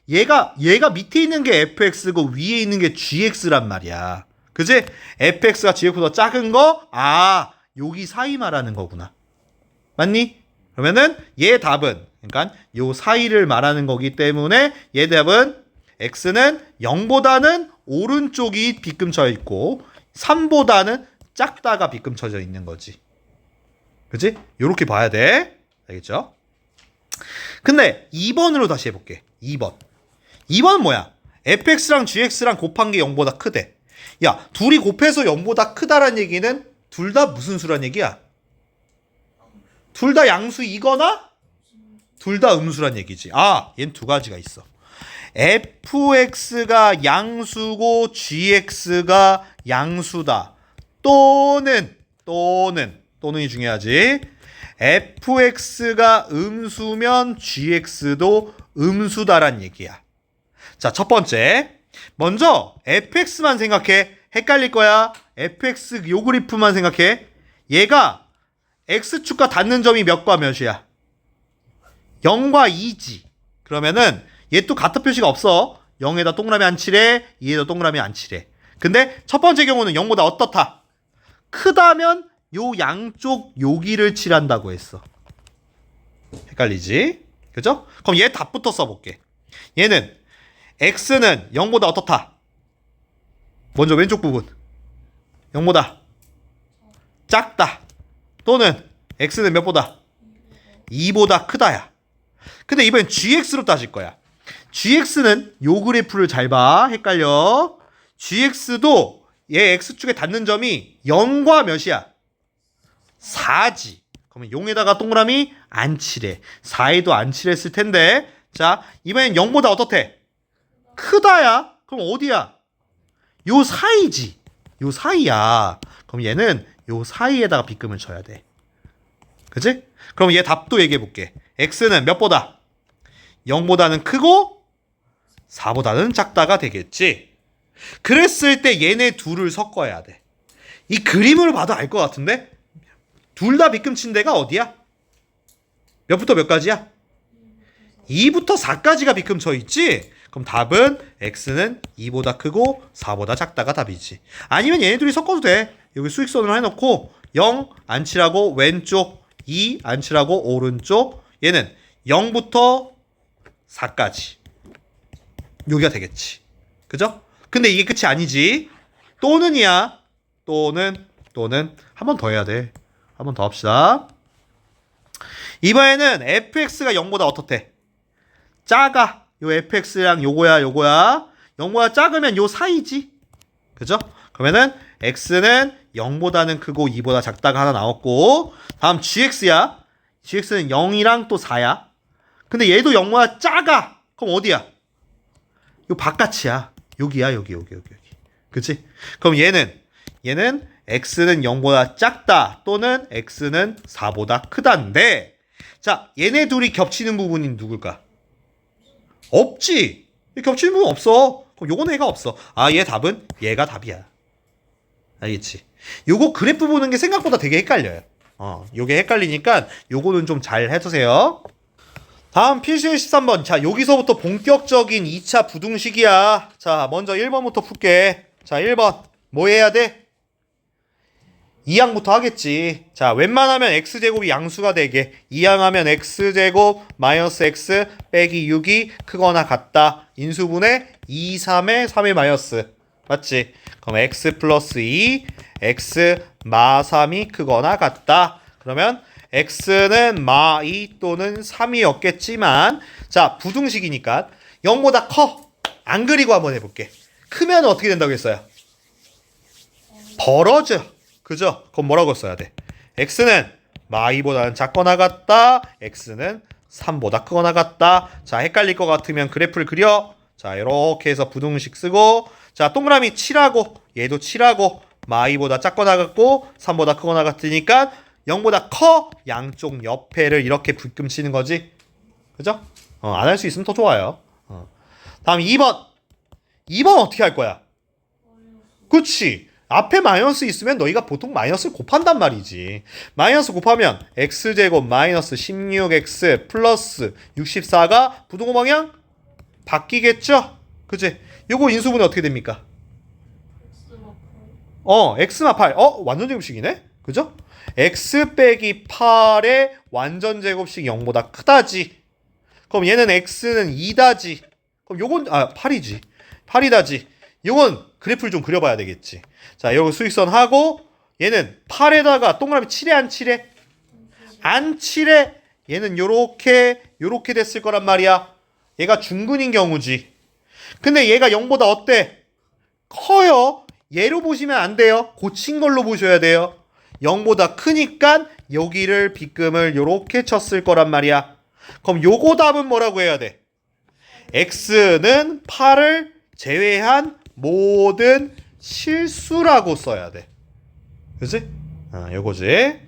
[SPEAKER 1] 얘가 밑에 있는 게 fx고 위에 있는 게 gx란 말이야. 그지? fx가 gx보다 작은 거, 아, 여기 사이 말하는 거구나. 맞니? 그러면은 얘 답은, 그러니까 요 사이를 말하는 거기 때문에 얘 답은 x는 0보다는 오른쪽이 빗금쳐 있고 3보다는 작다가 빗금쳐져 있는 거지. 그치? 요렇게 봐야 돼. 알겠죠? 근데 2번으로 다시 해볼게. 2번. 2번은 뭐야? fx랑 gx랑 곱한 게 0보다 크대. 야, 둘이 곱해서 0보다 크다란 얘기는 둘 다 무슨 수란 얘기야? 둘 다 양수이거나 둘 다 음수란 얘기지. 아, 얘는 두 가지가 있어. fx가 양수고 gx가 양수다. 또는이 중요하지. fx가 음수면 gx도 음수다란 얘기야. 자, 첫 번째. 먼저 fx만 생각해. 헷갈릴 거야. fx 요 그래프만 생각해. 얘가 x축과 닿는 점이 몇과 몇이야? 0과 2지. 그러면은 얘 또 같은 표시가 없어. 0에다 동그라미 안 칠해. 2에다 동그라미 안 칠해. 근데 첫 번째 경우는 0보다 어떻다? 크다면 요 양쪽 여기를 칠한다고 했어. 헷갈리지? 그죠? 그럼 얘 답부터 써볼게. 얘는 x는 0보다 어떻다? 먼저 왼쪽 부분. 0보다 작다. 또는 x는 몇보다? 2보다 크다야. 근데 이번엔 gx로 따질 거야. gx는 요 그래프를 잘 봐. 헷갈려. gx도 얘 x축에 닿는 점이 0과 몇이야? 4지. 그러면 0에다가 동그라미 안 칠해. 4에도 안 칠했을 텐데. 자, 이번엔 0보다 어떻대? 크다야. 그럼 어디야? 요 사이지. 요 사이야. 그럼 얘는 요 사이에다가 빗금을 쳐야 돼. 그치? 그럼 얘 답도 얘기해 볼게. x는 몇보다? 0보다는 크고 4보다는 작다가 되겠지. 그랬을 때 얘네 둘을 섞어야 돼. 이 그림으로 봐도 알 것 같은데? 둘 다 빗금 친 데가 어디야? 몇부터 몇까지야? 2부터 4까지가 빗금 쳐 있지? 그럼 답은 x는 2보다 크고 4보다 작다가 답이지. 아니면 얘네 둘이 섞어도 돼. 여기 수직선으로 해놓고 0 안 칠하고 왼쪽, 2 안 칠하고 오른쪽. 얘는 0부터 4까지. 여기가 되겠지. 그죠? 근데 이게 끝이 아니지. 또는이야. 또는 한 번 더 해야 돼. 한 번 더 합시다. 이번에는 fx가 0보다 어떻대? 작아. 요 fx랑 요거야. 0보다 작으면 요 사이지. 그죠? 그러면은 x는 0보다는 크고 2보다 작다가 하나 나왔고, 다음 gx야. gx는 0이랑 또 4야. 근데 얘도 0보다 작아. 그럼 어디야? 요 바깥이야. 여기야, 여기. 그치? 그럼 얘는 x는 0보다 작다 또는 x는 4보다 크다인데, 자, 얘네 둘이 겹치는 부분이 누굴까? 없지. 겹치는 부분 없어. 그럼 요거는 얘가 없어. 아, 얘 답은 얘가 답이야. 알겠지? 요거 그래프 보는 게 생각보다 되게 헷갈려요. 요게 헷갈리니까 요거는 좀 잘 해두세요. 다음 필수의 13번. 자, 여기서부터 본격적인 2차 부등식이야. 자, 먼저 1번부터 풀게. 자, 1번. 뭐 해야 돼? 2항부터 하겠지. 자, 웬만하면 x제곱이 양수가 되게. 2항하면 x제곱 마이너스 x 빼기 6이 크거나 같다. 인수분해 2, 3에 3의 마이너스. 맞지? 그럼 x 플러스 2, x 마 3이 크거나 같다. 그러면 x는 마 2 또는 3이었겠지만, 자, 부등식이니까 0보다 커. 안 그리고 한번 해볼게. 크면 어떻게 된다고 했어요? 벌어져. 그죠? 그럼 뭐라고 써야 돼? x는 마 2보다는 작거나 같다. x는 3보다 크거나 같다. 자, 헷갈릴 것 같으면 그래프를 그려. 자, 이렇게 해서 부등식 쓰고, 자, 동그라미 7하고 얘도 7하고 마 2보다 작거나 같고 3보다 크거나 같으니까 0보다 커. 양쪽 옆에를 이렇게 불금 치는 거지. 그죠? 안 할 수 있으면 더 좋아요. 다음 2번. 2번 어떻게 할 거야? 그치? 앞에 마이너스 있으면 너희가 보통 마이너스를 곱한단 말이지. 마이너스 곱하면 x제곱 마이너스 16x 플러스 64가 부등호 방향 바뀌겠죠? 그치? 요거 인수분해 어떻게 됩니까? x마 8. 완전 제곱식이네? 그죠? x 빼기 8의 완전 제곱식 0보다 크다지. 그럼 얘는 x는 2다지. 그럼 요건 8이지. 8이다지. 요건 그래프를 좀 그려봐야 되겠지. 자, 요거 수직선 하고 얘는 8에다가 동그라미 7에 안 칠해? 안 칠해. 얘는 요렇게 됐을 거란 말이야. 얘가 중근인 경우지. 근데 얘가 0보다 어때? 커요. 얘로 보시면 안 돼요. 고친 걸로 보셔야 돼요. 0보다 크니까 여기를 빗금을 요렇게 쳤을 거란 말이야. 그럼 요거 답은 뭐라고 해야 돼? x는 8을 제외한 모든 실수라고 써야 돼. 그치? 요거지.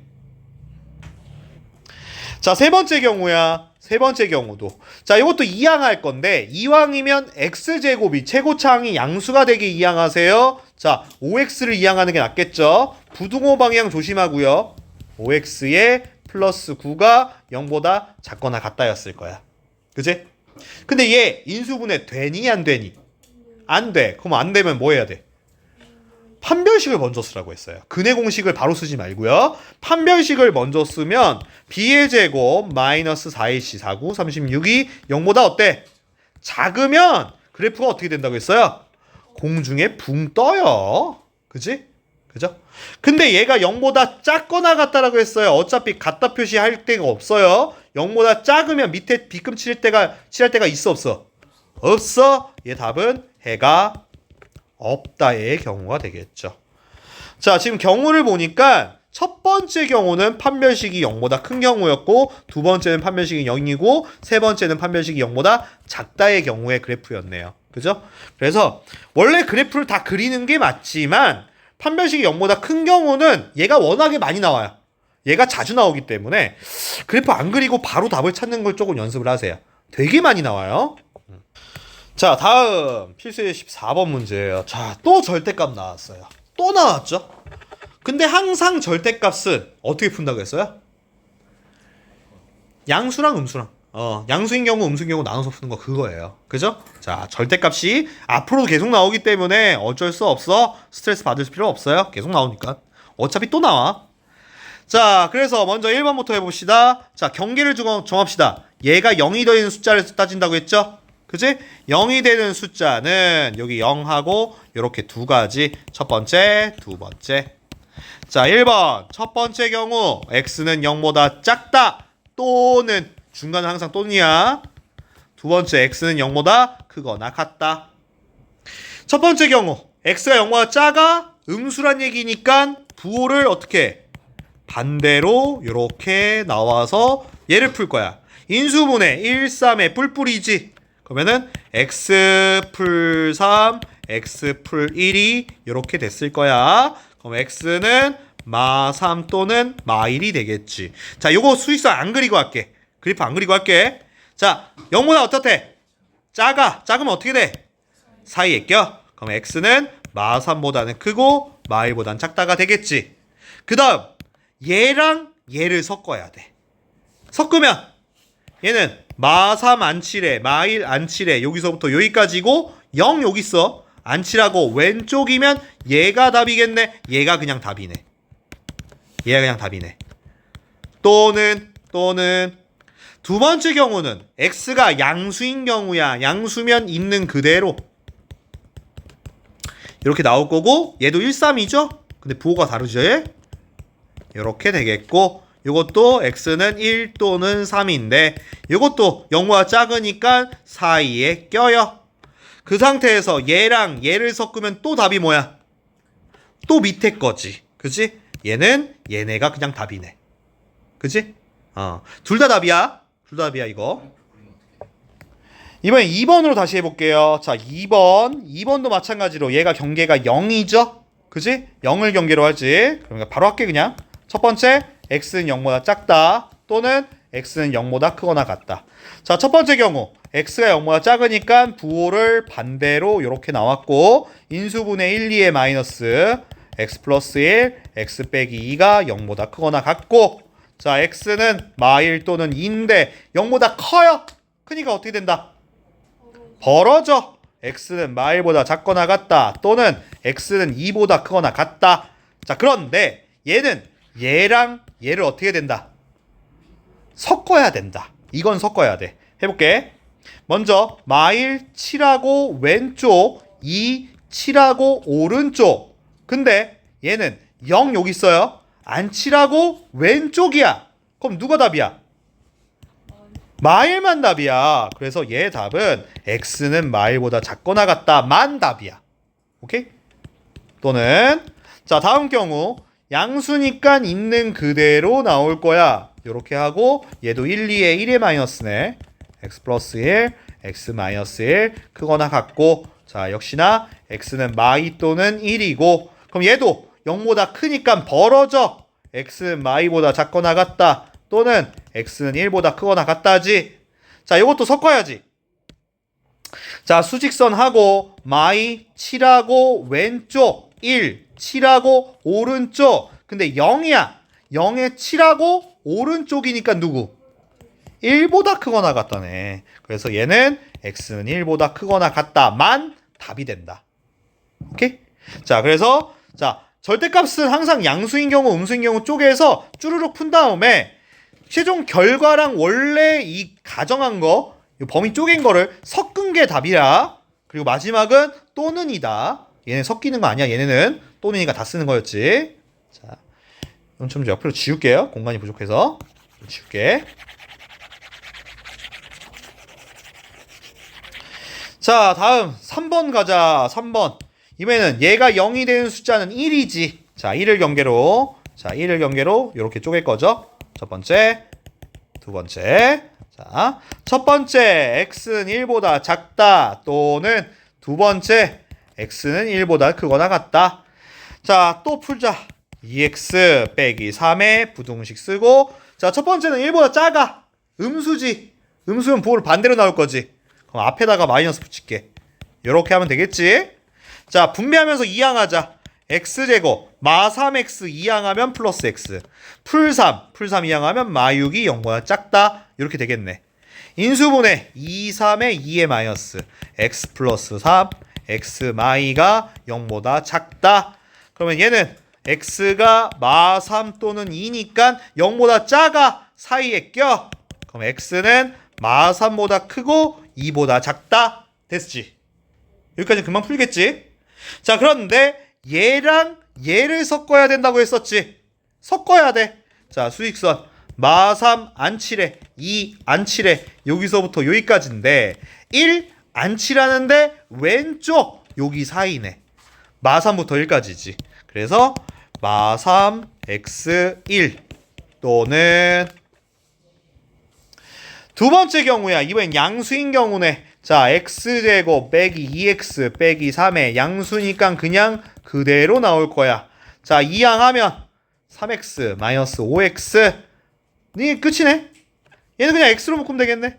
[SPEAKER 1] 자, 세 번째 경우야. 세 번째 경우도. 자, 이것도 이항할 건데, 이항이면 x제곱이 최고차항이 양수가 되게 이항하세요. 자, 5x를 이항하는 게 낫겠죠. 부등호 방향 조심하고요. 5x에 플러스 9가 0보다 작거나 같다였을 거야. 그치? 근데 얘 인수분해 되니 안 되니? 안 돼. 그럼 안 되면 뭐 해야 돼? 판별식을 먼저 쓰라고 했어요. 근해 공식을 바로 쓰지 말고요. 판별식을 먼저 쓰면 b의 제곱 마이너스 4ac 49 36이 0보다 어때? 작으면 그래프가 어떻게 된다고 했어요? 공중에 붕 떠요. 그지? 그죠? 근데 얘가 0보다 작거나 같다라고 했어요. 어차피 같다 표시할 데가 없어요. 0보다 작으면 밑에 빗금 칠할 때가 있어 없어? 없어. 얘 답은 해가 없다의 경우가 되겠죠. 자, 지금 경우를 보니까 첫 번째 경우는 판별식이 0보다 큰 경우였고, 두 번째는 판별식이 0이고, 세 번째는 판별식이 0보다 작다의 경우의 그래프였네요. 그죠? 그래서 원래 그래프를 다 그리는 게 맞지만 판별식이 0보다 큰 경우는 얘가 워낙에 많이 나와요. 얘가 자주 나오기 때문에 그래프 안 그리고 바로 답을 찾는 걸 조금 연습을 하세요. 되게 많이 나와요. 자, 다음 필수의 14번 문제예요. 자, 또 절대값 나왔어요. 또 나왔죠? 근데 항상 절대값은 어떻게 푼다고 했어요? 양수랑 음수랑. 양수인 경우 음수인 경우 나눠서 푸는 거 그거예요. 그죠? 자, 절대값이 앞으로도 계속 나오기 때문에 어쩔 수 없어. 스트레스 받을 필요 없어요. 계속 나오니까. 어차피 또 나와. 자, 그래서 먼저 1번부터 해봅시다. 자, 경계를 정합시다. 얘가 0이 더있는 숫자를 따진다고 했죠? 그치? 0이 되는 숫자는 여기 0하고 이렇게 두 가지. 첫 번째, 두 번째. 자, 1번. 첫 번째 경우 x는 0보다 작다 또는 중간은 항상 또는이야. 두 번째 x는 0보다 크거나 같다. 첫 번째 경우 x가 0보다 작아 음수란 얘기니까 부호를 어떻게 해? 반대로 이렇게 나와서 얘를 풀 거야. 인수분해 1, 3의 뿔뿔이지. 그러면은 x 풀 3, x 풀 1이 이렇게 됐을 거야. 그럼 x는 마 3 또는 마 1이 되겠지. 자, 요거 수식선 안 그리고 할게. 그래프 안 그리고 할게. 자, 0보다 어떻대? 작아. 작으면 어떻게 돼? 사이에 껴. 그럼 x는 마 3보다는 크고 마 1보다는 작다가 되겠지. 그 다음 얘랑 얘를 섞어야 돼. 섞으면 얘는 마 3 안 칠해, 마 1 안 칠해. 여기서부터 여기까지고 0 여기 있어. 안 칠하고 왼쪽이면 얘가 답이겠네. 얘가 그냥 답이네. 얘가 그냥 답이네. 또는 두 번째 경우는 x가 양수인 경우야. 양수면 있는 그대로 이렇게 나올 거고 얘도 1, 3이죠? 근데 부호가 다르죠? 이렇게 되겠고 이것도 x는 1 또는 3인데 이것도 0보다 작으니까 사이에 껴요. 그 상태에서 얘랑 얘를 섞으면 또 답이 뭐야? 또 밑에 거지. 그치? 얘네가 그냥 답이네. 그치? 둘 다 답이야. 둘 다 답이야 이거. 이번엔 2번으로 다시 해볼게요. 자, 2번도 마찬가지로 얘가 경계가 0이죠? 그치? 0을 경계로 하지. 그러니까 바로 할게 그냥. 첫 번째, x는 0보다 작다. 또는 x는 0보다 크거나 같다. 자, 첫 번째 경우 x가 0보다 작으니까 부호를 반대로 이렇게 나왔고 인수분해 1, 2의 마이너스 x 플러스 1, x 빼기 2가 0보다 크거나 같고 자, x는 마 1 또는 2인데 0보다 커요. 크니까 어떻게 된다? 벌어져. x는 마 1보다 작거나 같다. 또는 x는 2보다 크거나 같다. 자, 그런데 얘는 얘랑 얘를 어떻게 된다? 섞어야 된다. 이건 섞어야 돼. 해볼게. 먼저 마 1 칠하고 왼쪽 2 칠하고 오른쪽. 근데 얘는 0 여기 있어요. 안 칠하고 왼쪽이야. 그럼 누가 답이야? 마 1만 답이야. 그래서 얘 답은 x는 마 1보다 작거나 같다만 답이야. 오케이? 또는 자, 다음 경우 양수니까 있는 그대로 나올 거야. 이렇게 하고 얘도 1, 2에 1의 마이너스네. x 플러스 1, x 마이너스 1 크거나 같고 자, 역시나 x는 마 2 또는 1이고 그럼 얘도 0보다 크니까 벌어져. x는 마 2보다 작거나 같다. 또는 x는 1보다 크거나 같다지. 자, 이것도 섞어야지. 자, 수직선 하고 마이 7하고 왼쪽 1 7하고 오른쪽. 근데 0이야. 0에 7하고 오른쪽이니까 누구? 1보다 크거나 같다네. 그래서 얘는 x는 1보다 크거나 같다만 답이 된다. 오케이? 자, 그래서 자, 절대값은 항상 양수인 경우, 음수인 경우 쪼개서 쭈르륵 푼 다음에 최종 결과랑 원래 이 가정한 거, 이 범위 쪼갠 거를 섞은 게 답이야. 그리고 마지막은 또는이다. 얘네 섞이는 거 아니야. 얘네는 또는이가 다 쓰는 거였지. 자, 이건 좀 옆으로 지울게요. 공간이 부족해서. 지울게. 자, 다음 3번 가자. 3번. 이번에는 얘가 0이 되는 숫자는 1이지. 자, 1을 경계로. 자, 1을 경계로 이렇게 쪼갤 거죠. 첫 번째, 두 번째. 자, 첫 번째 x는 1보다 작다. 또는 두 번째 x는 1보다 크거나 같다. 자, 또 풀자. 2x 빼기 3의 부등식 쓰고 자, 첫 번째는 1보다 작아. 음수지. 음수면 부호를 반대로 나올 거지. 그럼 앞에다가 마이너스 붙일게. 이렇게 하면 되겠지. 자, 분배하면서 이항하자. x제곱 마 3x 이항하면 플러스 x 풀 3 이항하면 마 6이 0보다 작다. 이렇게 되겠네. 인수분해 2, 3에 2의 마이너스 x 플러스 3 x 마이가 0보다 작다. 그러면 얘는 x가 마 3 또는 2니까 0보다 작아. 사이에 껴. 그럼 x는 마 3보다 크고 2보다 작다. 됐지? 여기까지 금방 풀겠지? 자, 그런데 얘랑 얘를 섞어야 된다고 했었지. 섞어야 돼. 자, 수직선 마 3 안 칠해 2 안 칠해 여기서부터 여기까지인데 1 안 칠하는데 왼쪽 여기 사이네. 마3부터 1까지지. 그래서 마3 x1 또는 두 번째 경우야. 이번엔 양수인 경우네. 자, x제곱 빼기 2x 빼기 3의 양수니까 그냥 그대로 나올 거야. 자, 이항하면 3x 마이너스 5x 니 끝이네. 얘는 그냥 x로 묶으면 되겠네.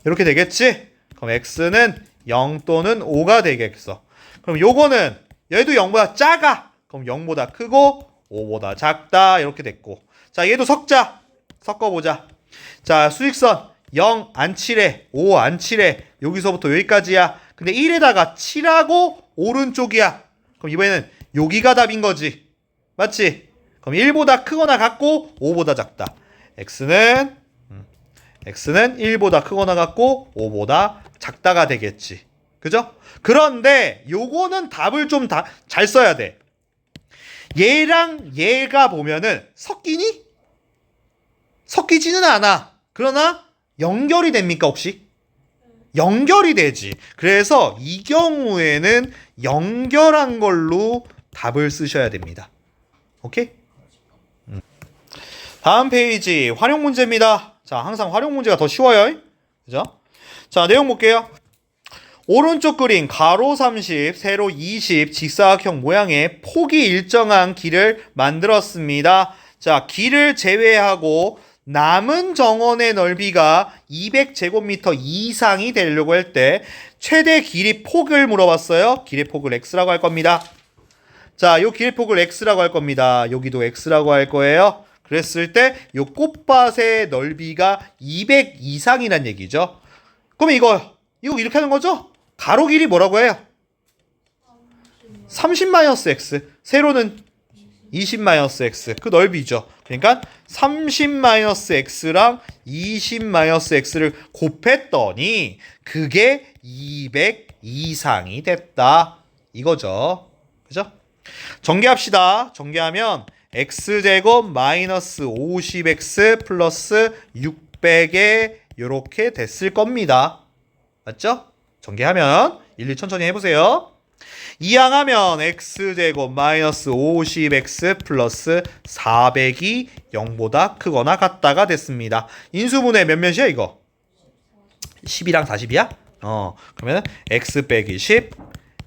[SPEAKER 1] 이렇게 되겠지? 그럼 x는 0 또는 5가 되겠어. 그럼 요거는 얘도 0보다 작아. 그럼 0보다 크고 5보다 작다. 이렇게 됐고. 자, 얘도 섞자. 섞어보자. 자, 수직선 0 안 칠해. 5 안 칠해. 여기서부터 여기까지야. 근데 1에다가 7하고 오른쪽이야. 그럼 이번에는 여기가 답인 거지. 맞지? 그럼 1보다 크거나 같고 5보다 작다. x는 1보다 크거나 같고 5보다 작다가 되겠지. 그죠? 그런데 요거는 답을 좀 잘 써야 돼. 얘랑 얘가 보면은 섞이니? 섞이지는 않아. 그러나 연결이 됩니까 혹시? 연결이 되지. 그래서 이 경우에는 연결한 걸로 답을 쓰셔야 됩니다. 오케이? 다음 페이지 활용 문제입니다. 자, 항상 활용 문제가 더 쉬워요. 그죠? 자, 내용 볼게요. 오른쪽 그림 가로 30, 세로 20 직사각형 모양의 폭이 일정한 길을 만들었습니다. 자, 길을 제외하고 남은 정원의 넓이가 200제곱미터 이상이 되려고 할 때 최대 길이 폭을 물어봤어요. 길의 폭을 x라고 할 겁니다. 자, 요 길의 폭을 x라고 할 겁니다. 여기도 x라고 할 거예요. 그랬을 때 요 꽃밭의 넓이가 200 이상이란 얘기죠. 그럼 이거 이렇게 하는 거죠? 가로 길이 뭐라고 해요? 30-x. 세로는 20-x. 그 넓이죠. 그러니까 30-x랑 20-x를 곱했더니 그게 200 이상이 됐다. 이거죠. 그죠? 전개합시다. 전개하면 x제곱 마이너스 50x 플러스 600에 이렇게 됐을 겁니다. 맞죠? 전개하면 일일이 천천히 해보세요. 이항하면 x제곱 마이너스 50x 플러스 400이 0보다 크거나 같다가 됐습니다. 인수분해 몇몇이야 이거? 10이랑 40이야? 그러면 x 빼기 10,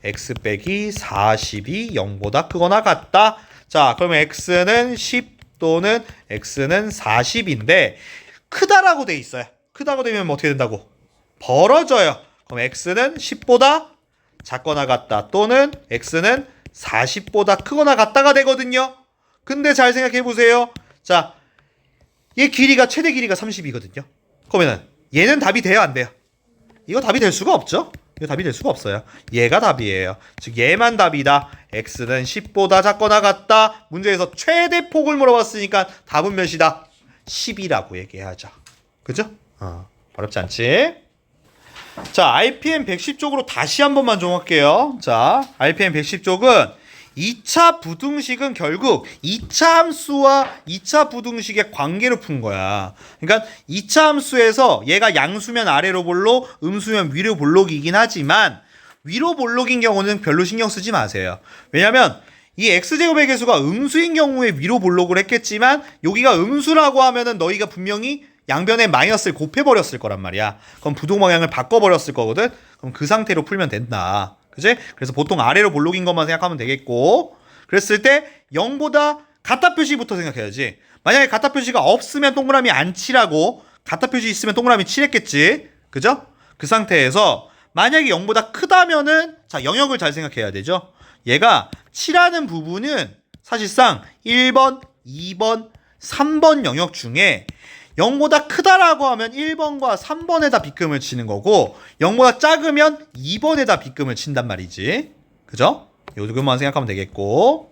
[SPEAKER 1] x 빼기 40이 0보다 크거나 같다. 자, 그러면 x는 10 또는 x는 40인데 크다라고 돼 있어요. 크다고 되면 어떻게 된다고? 벌어져요. 그럼 x는 10보다 작거나 같다 또는 x는 40보다 크거나 같다가 되거든요. 근데 잘 생각해 보세요. 자, 얘 길이가 최대 길이가 30이거든요. 그러면은 얘는 답이 돼요, 안 돼요? 이거 답이 될 수가 없죠. 이거 답이 될 수가 없어요. 얘가 답이에요. 즉 얘만 답이다. x는 10보다 작거나 같다. 문제에서 최대 폭을 물어봤으니까 답은 몇이다? 10이라고 얘기하죠. 그죠? 어렵지 않지? 자, RPM 110 쪽으로 다시 한 번만 좀 할게요. 자, RPM 110 쪽은 2차 부등식은 결국 2차 함수와 2차 부등식의 관계로 푼 거야. 그러니까 2차 함수에서 얘가 양수면 아래로 볼록, 음수면 위로 볼록이긴 하지만 위로 볼록인 경우는 별로 신경 쓰지 마세요. 왜냐면 이 x제곱의 개수가 음수인 경우에 위로 볼록을 했겠지만 여기가 음수라고 하면은 너희가 분명히 양변에 마이너스를 곱해버렸을 거란 말이야. 그럼 부동 방향을 바꿔버렸을 거거든. 그럼 그 상태로 풀면 된다. 그치? 그래서 보통 아래로 볼록인 것만 생각하면 되겠고, 그랬을 때 0보다 같다 표시부터 생각해야지. 만약에 같다 표시가 없으면 동그라미 안 치라고, 같다 표시 있으면 동그라미 칠했겠지. 그죠? 그 상태에서 만약에 0보다 크다면은 자, 영역을 잘 생각해야 되죠. 얘가 칠하는 부분은 사실상 1번, 2번, 3번 영역 중에 0보다 크다라고 하면 1번과 3번에다 빗금을 치는 거고 0보다 작으면 2번에다 빗금을 친단 말이지. 그죠? 요것만 생각하면 되겠고,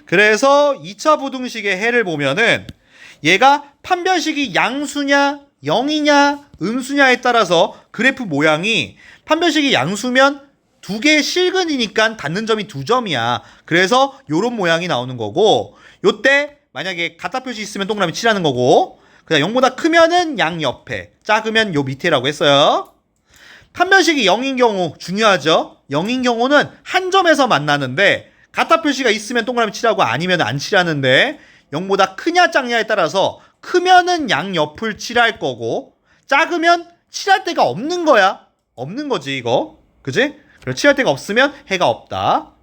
[SPEAKER 1] 그래서 2차 부등식의 해를 보면은 얘가 판별식이 양수냐 0이냐 음수냐에 따라서 그래프 모양이 판별식이 양수면 두 개의 실근이니까 닿는 점이 2점이야. 그래서 요런 모양이 나오는 거고, 요때 만약에 같다 표시 있으면 동그라미 칠하는 거고, 그냥 0보다 크면은 양 옆에, 작으면 요 밑에라고 했어요. 판별식이 0인 경우 중요하죠. 0인 경우는 한 점에서 만나는데 같다 표시가 있으면 동그라미 칠하고 아니면 안 칠하는데 0보다 크냐 작냐에 따라서 크면은 양옆을 칠할 거고 작으면 칠할 데가 없는 거야. 없는 거지 이거. 그지? 그리고 칠할 데가 없으면 해가 없다.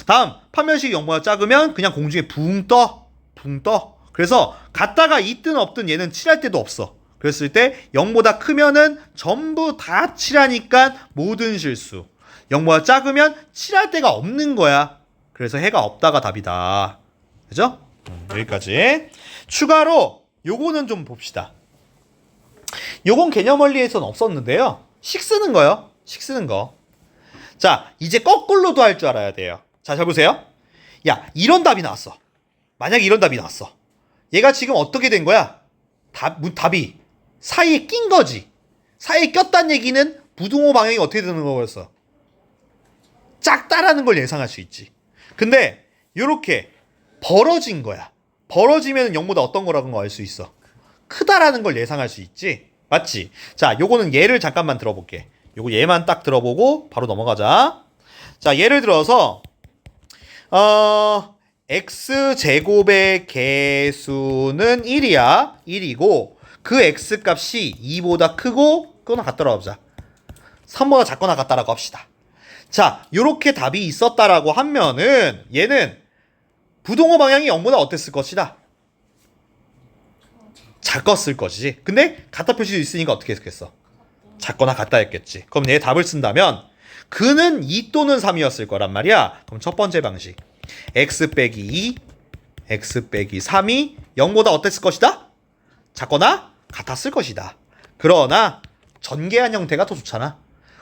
[SPEAKER 1] 다음 판별식이 0보다 작으면 그냥 공중에 붕 떠. 붕 떠. 그래서 같다가 있든 없든 얘는 칠할 데도 없어. 그랬을 때 0보다 크면은 전부 다 칠하니까 모든 실수. 0보다 작으면 칠할 데가 없는 거야. 그래서 해가 없다가 답이다. 그죠? 여기까지. 추가로 요거는 좀 봅시다. 요건 개념 원리에서는 없었는데요. 식 쓰는 거요. 식 쓰는 거. 자, 이제 거꾸로도 할 줄 알아야 돼요. 자, 잘 보세요. 야, 이런 답이 나왔어. 만약에 이런 답이 나왔어. 얘가 지금 어떻게 된 거야? 답이 사이에 낀 거지. 사이에 꼈다는 얘기는 부등호 방향이 어떻게 되는 거였어? 작다라는 걸 예상할 수 있지. 근데 요렇게 벌어진 거야. 벌어지면 0보다 어떤 거라는 거 알 수 있어. 크다라는 걸 예상할 수 있지. 맞지? 자, 요거는 예를 잠깐만 들어볼게. 요거 얘만 딱 들어보고 바로 넘어가자. 자, 예를 들어서 x제곱의 개수는 1이야. 1이고 그 x값이 2보다 크고 그거나 같더라고 보자. 3보다 작거나 같다라고 합시다. 자, 요렇게 답이 있었다라고 하면은 얘는 부동호 방향이 0보다 어땠을 것이다? 작았을 것이지. 근데 같다 표시도 있으니까 어떻게 했겠어? 작거나 같다 했겠지. 그럼 얘 답을 쓴다면 그는 2 또는 3이었을 거란 말이야. 그럼 첫 번째 방식 x 빼기 2 x 빼기 3이 0보다 어땠을 것이다? 작거나 같았을 것이다. 그러나 전개한 형태가 더 좋잖아.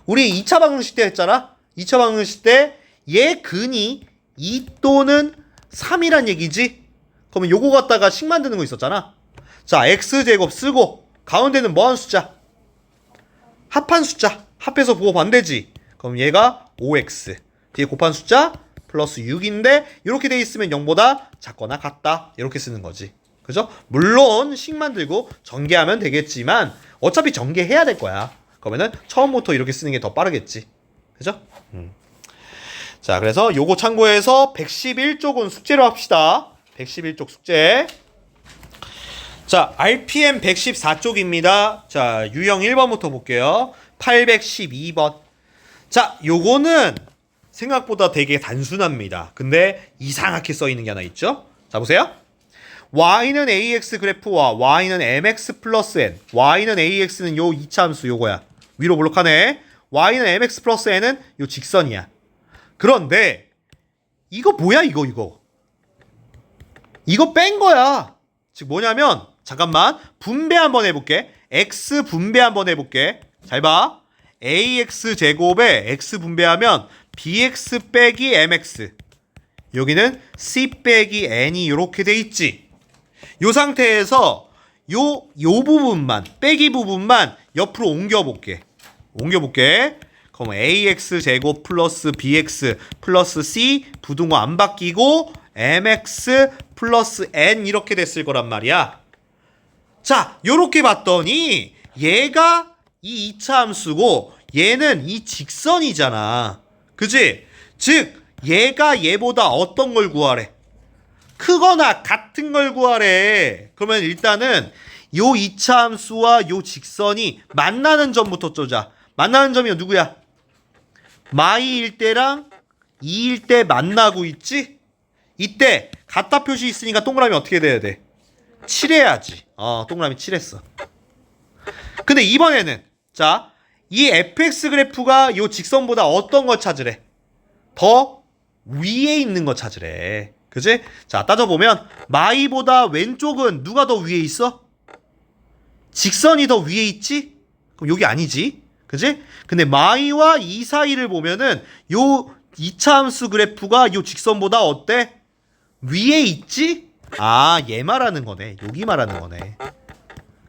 [SPEAKER 1] 우리 2차 방정식 때 했잖아. 2차 방정식 때 얘 근이 2 또는 3이란 얘기지. 그러면 요거 갖다가 식 만드는 거 있었잖아. 자, x제곱 쓰고 가운데는 뭐한 숫자? 합한 숫자. 합해서 부호 반대지. 그럼 얘가 5x 뒤에 곱한 숫자 플러스 6인데 이렇게 돼 있으면 0보다 작거나 같다. 이렇게 쓰는 거지. 그죠? 물론 식 만들고 전개하면 되겠지만 어차피 전개해야 될 거야. 그러면은 처음부터 이렇게 쓰는 게 더 빠르겠지. 그죠? 자, 그래서 요거 참고해서 111쪽은 숙제로 합시다. 111쪽 숙제. 자, RPM 114쪽입니다. 자, 유형 1번부터 볼게요. 812번. 자, 요거는 생각보다 되게 단순합니다. 근데 이상하게 써 있는 게 하나 있죠? 자, 보세요. y는 ax 그래프와 y는 mx 플러스 n. y는 ax는 요 이차함수 요거야. 위로 볼록하네. y는 mx 플러스 n은 요 직선이야. 그런데 이거 뭐야 이거 뺀 거야. 즉 뭐냐면 잠깐만 분배 한번 해볼게. x 분배 한번 해볼게. 잘 봐. ax 제곱에 x 분배하면 bx 빼기 mx. 여기는 c 빼기 n이 이렇게 돼 있지. 요 상태에서 요 부분만 빼기 부분만 옆으로 옮겨볼게. 그럼 ax 제곱 플러스 bx 플러스 c 부등호 안 바뀌고 mx 플러스 n 이렇게 됐을 거란 말이야. 자, 요렇게 봤더니 얘가 이 2차 함수고 얘는 이 직선이잖아. 그지? 즉 얘가 얘보다 어떤 걸 구하래? 크거나 같은 걸 구하래. 그러면 일단은 요 2차 함수와 요 직선이 만나는 점부터 쪼자. 만나는 점이 누구야? 마이일 때랑 2일 때 만나고 있지? 이때 같다 표시 있으니까 동그라미 어떻게 돼야 돼? 칠해야지. 동그라미 칠했어. 근데 이번에는 자, 이 fx 그래프가 요 직선보다 어떤 걸 찾으래? 더 위에 있는 거 찾으래. 그지? 자, 따져보면 마이보다 왼쪽은 누가 더 위에 있어? 직선이 더 위에 있지? 그럼 여기 아니지? 그지? 근데 마이와 이 사이를 보면은 요 2차 함수 그래프가 요 직선보다 어때? 위에 있지? 얘 말하는 거네. 여기 말하는 거네.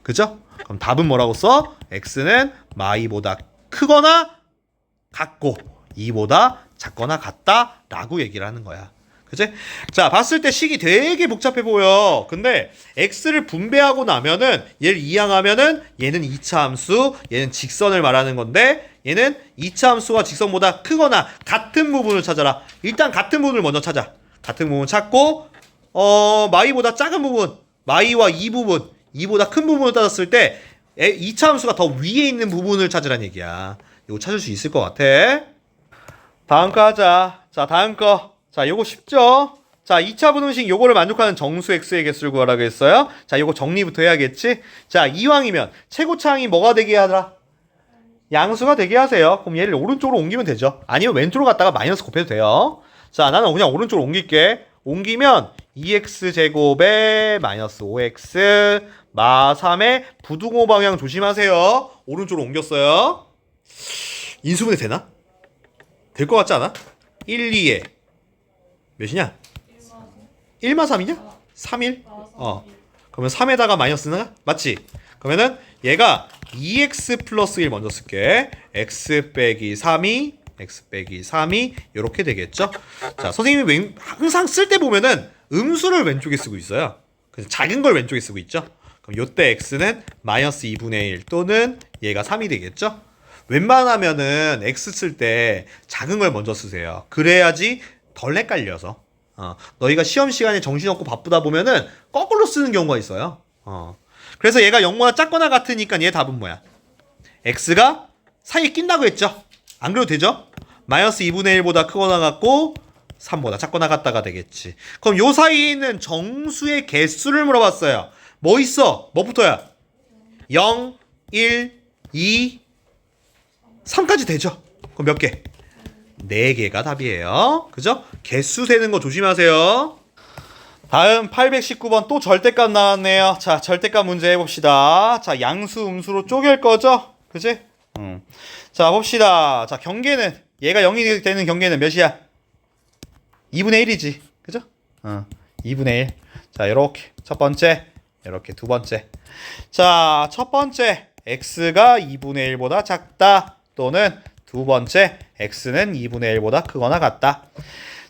[SPEAKER 1] 그죠? 그럼 답은 뭐라고 써? x는 마이보다 크거나 같고 2보다 작거나 같다 라고 얘기를 하는 거야. 그치? 자, 봤을 때 식이 되게 복잡해 보여. 근데 x를 분배하고 나면은 얘를 이항하면은 얘는 2차 함수, 얘는 직선을 말하는 건데 얘는 2차 함수와 직선보다 크거나 같은 부분을 찾아라. 일단 같은 부분을 먼저 찾아. 같은 부분 찾고 마이보다 작은 부분, 마이와 이 부분, 이보다 큰 부분을 따졌을 때 2차 함수가 더 위에 있는 부분을 찾으란 얘기야. 이거 찾을 수 있을 것 같아. 다음 거 하자. 자, 다음 거. 자, 요거 쉽죠? 자, 2차 부등식 요거를 만족하는 정수 x의 개수를 구하라고 했어요. 자, 요거 정리부터 해야겠지? 자, 이왕이면 최고차항이 뭐가 되게 하더라? 양수가 되게 하세요. 그럼 얘를 오른쪽으로 옮기면 되죠. 아니면 왼쪽으로 갔다가 마이너스 곱해도 돼요. 자, 나는 그냥 오른쪽으로 옮길게. 옮기면 2x제곱에 마이너스 5x 마 3의 부등호 방향 조심하세요. 오른쪽으로 옮겼어요. 인수분해 되나? 될 것 같지 않아? 1, 2에 몇이냐? 1마 3이냐? 3, 1? 그러면 3에다가 마이너스는? 맞지? 그러면은 얘가 2x 플러스 1 먼저 쓸게. x 빼기 3이 x 빼기 3이 이렇게 되겠죠? 자, 선생님이 항상 쓸 때 보면은 음수를 왼쪽에 쓰고 있어요. 그래서 작은 걸 왼쪽에 쓰고 있죠? 그럼 요때 x는 마이너스 2분의 1 또는 얘가 3이 되겠죠? 웬만하면은 x 쓸 때 작은 걸 먼저 쓰세요. 그래야지 덜 헷갈려서. 너희가 시험 시간에 정신없고 바쁘다 보면은 거꾸로 쓰는 경우가 있어요. 그래서 얘가 0보다 작거나 같으니까 얘 답은 뭐야? x가 사이에 낀다고 했죠? 안 그래도 되죠? 마이너스 2분의 1보다 크거나 같고 3보다 작거나 같다가 되겠지. 그럼 요 사이에 있는 정수의 개수를 물어봤어요. 뭐 있어? 뭐부터야? 0, 1, 2, 3까지 되죠? 그럼 몇 개? 4개가 답이에요. 그죠? 개수 세는 거 조심하세요. 다음 819번 또 절대값 나왔네요. 자, 절대값 문제 해봅시다. 자, 양수, 음수로 쪼갤 거죠? 그지? 자, 봅시다. 자, 경계는 얘가 0이 되는 경계는 몇이야? 2분의 1이지. 그죠? 2분의 1. 자, 요렇게 첫 번째, 요렇게 두 번째. 자, 첫 번째 x가 2분의 1보다 작다 또는 두 번째 x는 2분의 1보다 크거나 같다.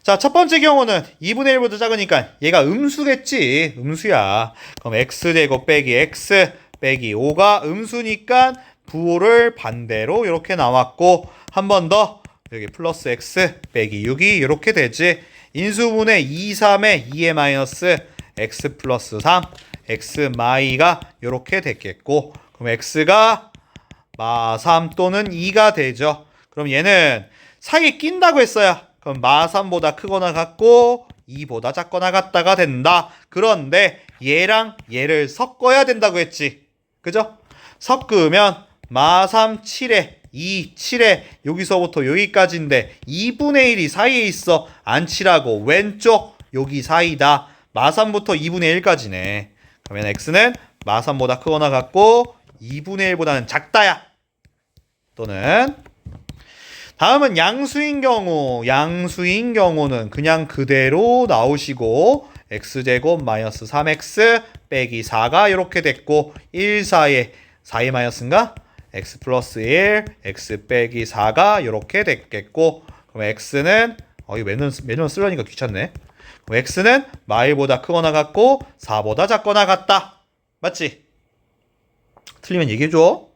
[SPEAKER 1] 자, 첫 번째 경우는 2분의 1보다 작으니까 얘가 음수겠지. 음수야. 그럼 x제곱 빼기 x 빼기 5가 음수니까 부호를 반대로 이렇게 나왔고 한 번 더 여기 플러스 x 빼기 6이 이렇게 되지. 인수분해 2, 3에 2의 마이너스 x 플러스 3 x 마이가 이렇게 됐겠고 그럼 x가 마 3 또는 2가 되죠. 그럼 얘는 사이에 낀다고 했어요. 그럼 마 3보다 크거나 같고 2보다 작거나 같다가 된다. 그런데 얘랑 얘를 섞어야 된다고 했지. 그죠? 섞으면 마 3 7에 2 7에 여기서부터 여기까지인데 2분의 1이 사이에 있어. 안 칠하고 왼쪽 여기 사이다. 마 3부터 2분의 1까지네. 그러면 x는 마 3보다 크거나 같고 2분의 1보다는 작다야. 또는 다음은 양수인 경우. 양수인 경우는 그냥 그대로 나오시고 x제곱 마이너스 3x 빼기 4가 이렇게 됐고 1, 4에 4의 마이너스인가? x 플러스 1, x 빼기 4가 이렇게 됐겠고 그럼 x는 이거 매년 쓰려니까 귀찮네. 그럼 x는 마일보다 크거나 같고 4보다 작거나 같다. 맞지? 틀리면 얘기해줘.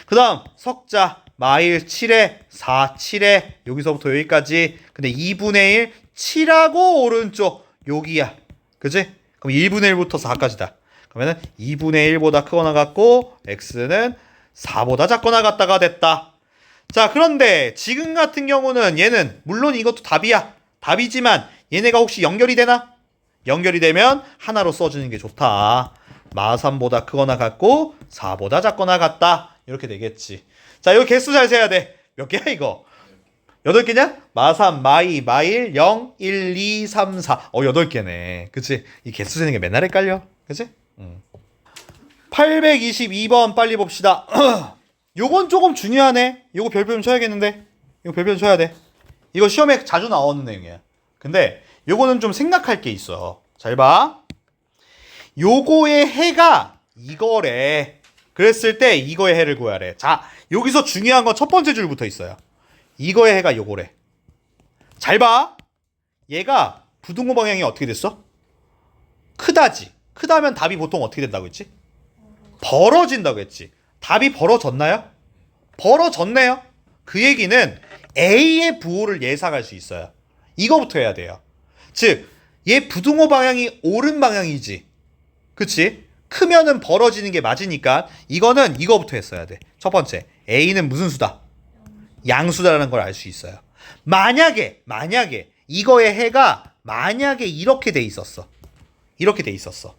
[SPEAKER 1] 그 다음 석자 마일 7에 4 7에 여기서부터 여기까지. 근데 2분의 1 7하고 오른쪽 여기야. 그지? 그럼 1분의 1부터 4까지다. 그러면은 2분의 1보다 크거나 같고 x는 4보다 작거나 같다가 됐다. 자, 그런데 지금 같은 경우는 얘는 물론 이것도 답이야. 답이지만 얘네가 혹시 연결이 되나? 연결이 되면 하나로 써주는 게 좋다. 마 3보다 크거나 같고 4보다 작거나 같다. 이렇게 되겠지. 자, 이거 개수 잘 세야 돼. 몇 개야 이거? 8개냐? 마 3, 마 2, 마 1, 0, 1, 2, 3, 4. 8개네. 그치? 이 개수 세는 게 맨날 헷갈려. 그치? 822번 빨리 봅시다. 요건 조금 중요하네. 요거 별표 좀 쳐야겠는데. 이거 별표 좀 쳐야 돼. 이거 시험에 자주 나오는 내용이야. 근데 요거는 좀 생각할 게 있어. 잘 봐. 요거의 해가 이거래. 그랬을 때 이거의 해를 구하래. 자, 여기서 중요한 건 첫 번째 줄부터 있어요. 이거의 해가 요거래. 잘 봐. 얘가 부등호 방향이 어떻게 됐어? 크다지. 크다면 답이 보통 어떻게 된다고 했지? 벌어진다고 했지. 답이 벌어졌나요? 벌어졌네요. 그 얘기는 A의 부호를 예상할 수 있어요. 이거부터 해야 돼요. 즉, 얘 부등호 방향이 옳은 방향이지. 그치? 크면은 벌어지는 게 맞으니까 이거는 이거부터 했어야 돼. 첫 번째, A는 무슨 수다? 양수다라는 걸 알 수 있어요. 만약에 이거의 해가 만약에 이렇게 돼 있었어. 이렇게 돼 있었어.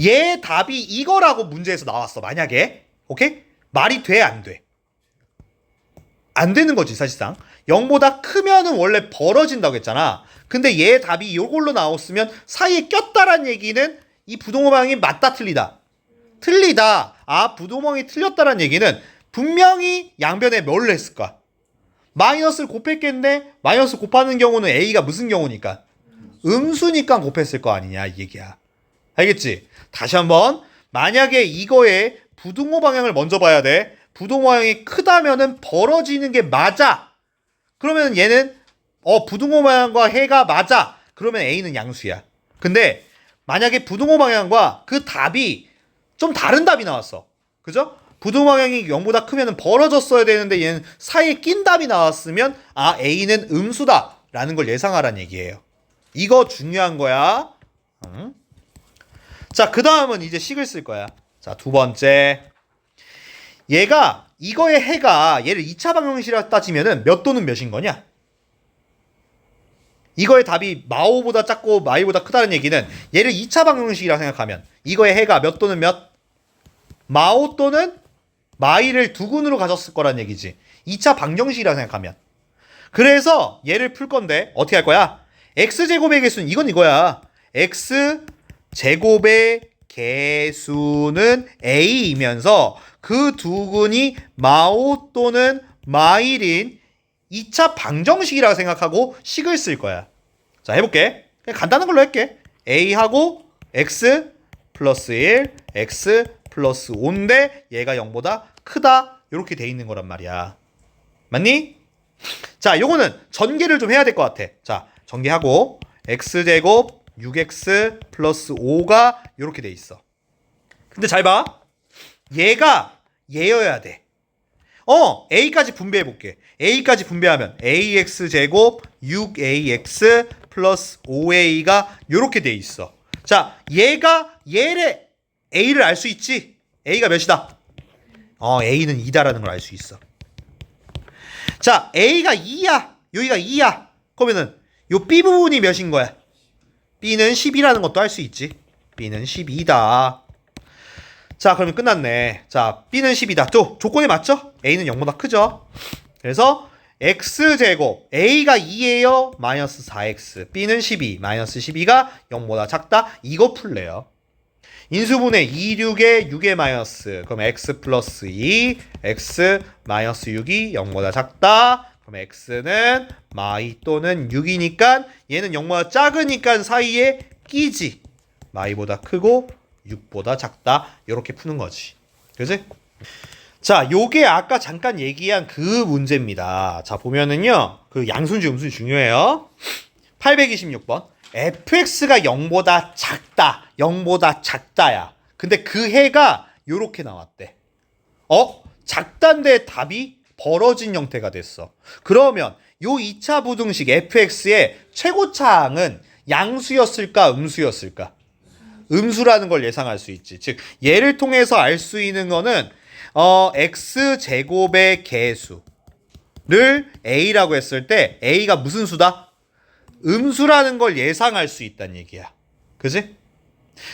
[SPEAKER 1] 얘 답이 이거라고 문제에서 나왔어. 만약에. 오케이? 말이 돼, 안 돼? 안 되는 거지, 사실상. 0보다 크면은 원래 벌어진다고 했잖아. 근데 얘 답이 이걸로 나왔으면 사이에 꼈다란 얘기는 이 부동호 방향이 맞다, 틀리다? 틀리다. 아, 부동호 방향이 틀렸다란 얘기는 분명히 양변에 뭘 했을까? 마이너스를 곱했겠네? 마이너스 곱하는 경우는 A가 무슨 경우니까? 음수니까 곱했을 거 아니냐, 이 얘기야. 알겠지? 다시 한번. 만약에 이거의 부등호 방향을 먼저 봐야 돼. 부등호 방향이 크다면은 벌어지는 게 맞아. 그러면 얘는 부등호 방향과 해가 맞아. 그러면 A는 양수야. 근데 만약에 부등호 방향과 그 답이 좀 다른 답이 나왔어. 그죠? 부등호 방향이 0보다 크면은 벌어졌어야 되는데 얘는 사이에 낀 답이 나왔으면 아, A는 음수다 라는 걸 예상하라는 얘기예요. 이거 중요한 거야. 자, 그 다음은 이제 식을 쓸 거야. 자, 두 번째. 얘가 이거의 해가 얘를 2차 방정식이라 따지면은 몇 또는 몇인 거냐? 이거의 답이 마오보다 작고 마이보다 크다는 얘기는 얘를 2차 방정식이라 생각하면 이거의 해가 몇 또는 몇? 마오 또는 마이를 두근으로 가졌을 거란 얘기지. 2차 방정식이라 생각하면. 그래서 얘를 풀 건데 어떻게 할 거야? x제곱의 개수는 이건 이거야. x제곱의 개수는 a이면서 그 두근이 마오 또는 마일인 2차 방정식이라고 생각하고 식을 쓸 거야. 자, 해볼게. 그냥 간단한 걸로 할게. a하고 x 플러스 1, x 플러스 5인데 얘가 0보다 크다. 이렇게 돼 있는 거란 말이야. 맞니? 자, 요거는 전개를 좀 해야 될 것 같아. 자, 전개하고 x제곱 6x 플러스 5가 이렇게 돼 있어. 근데 잘 봐. 얘가 얘여야 돼. a까지 분배해 볼게. a까지 분배하면 ax제곱 6ax 플러스 5a가 이렇게 돼 있어. 자, 얘가 얘를 a를 알 수 있지? a가 몇이다? a는 2다라는 걸 알 수 있어. 자, a가 2야. 여기가 2야. 그러면은 요 b 부분이 몇인 거야? b는 10이라는 것도 알 수 있지. b는 12다. 자, 그러면 끝났네. 자, b는 10이다. 또 조건이 맞죠? a는 0보다 크죠? 그래서 x제곱 a가 2예요. 마이너스 4x. b는 12. 마이너스 12가 0보다 작다. 이거 풀래요. 인수분해 2, 6에 6의 마이너스. 그럼 x 플러스 2, x 마이너스 6이 0보다 작다. 그럼 x는 마이 또는 6이니까 얘는 0보다 작으니까 사이에 끼지. 마이보다 크고 6보다 작다. 이렇게 푸는 거지. 그지? 자, 요게 아까 잠깐 얘기한 그 문제입니다. 자, 보면은요. 그 양수인지 음수인지 중요해요. 826번. fx가 0보다 작다. 0보다 작다야. 근데 그 해가 요렇게 나왔대. 작다인데 답이 벌어진 형태가 됐어. 그러면 요 2차 부등식 fx의 최고차항은 양수였을까 음수였을까? 음수라는 걸 예상할 수 있지. 즉 얘를 통해서 알 수 있는 거는 x제곱의 개수를 a라고 했을 때 a가 무슨 수다? 음수라는 걸 예상할 수 있다는 얘기야. 그지?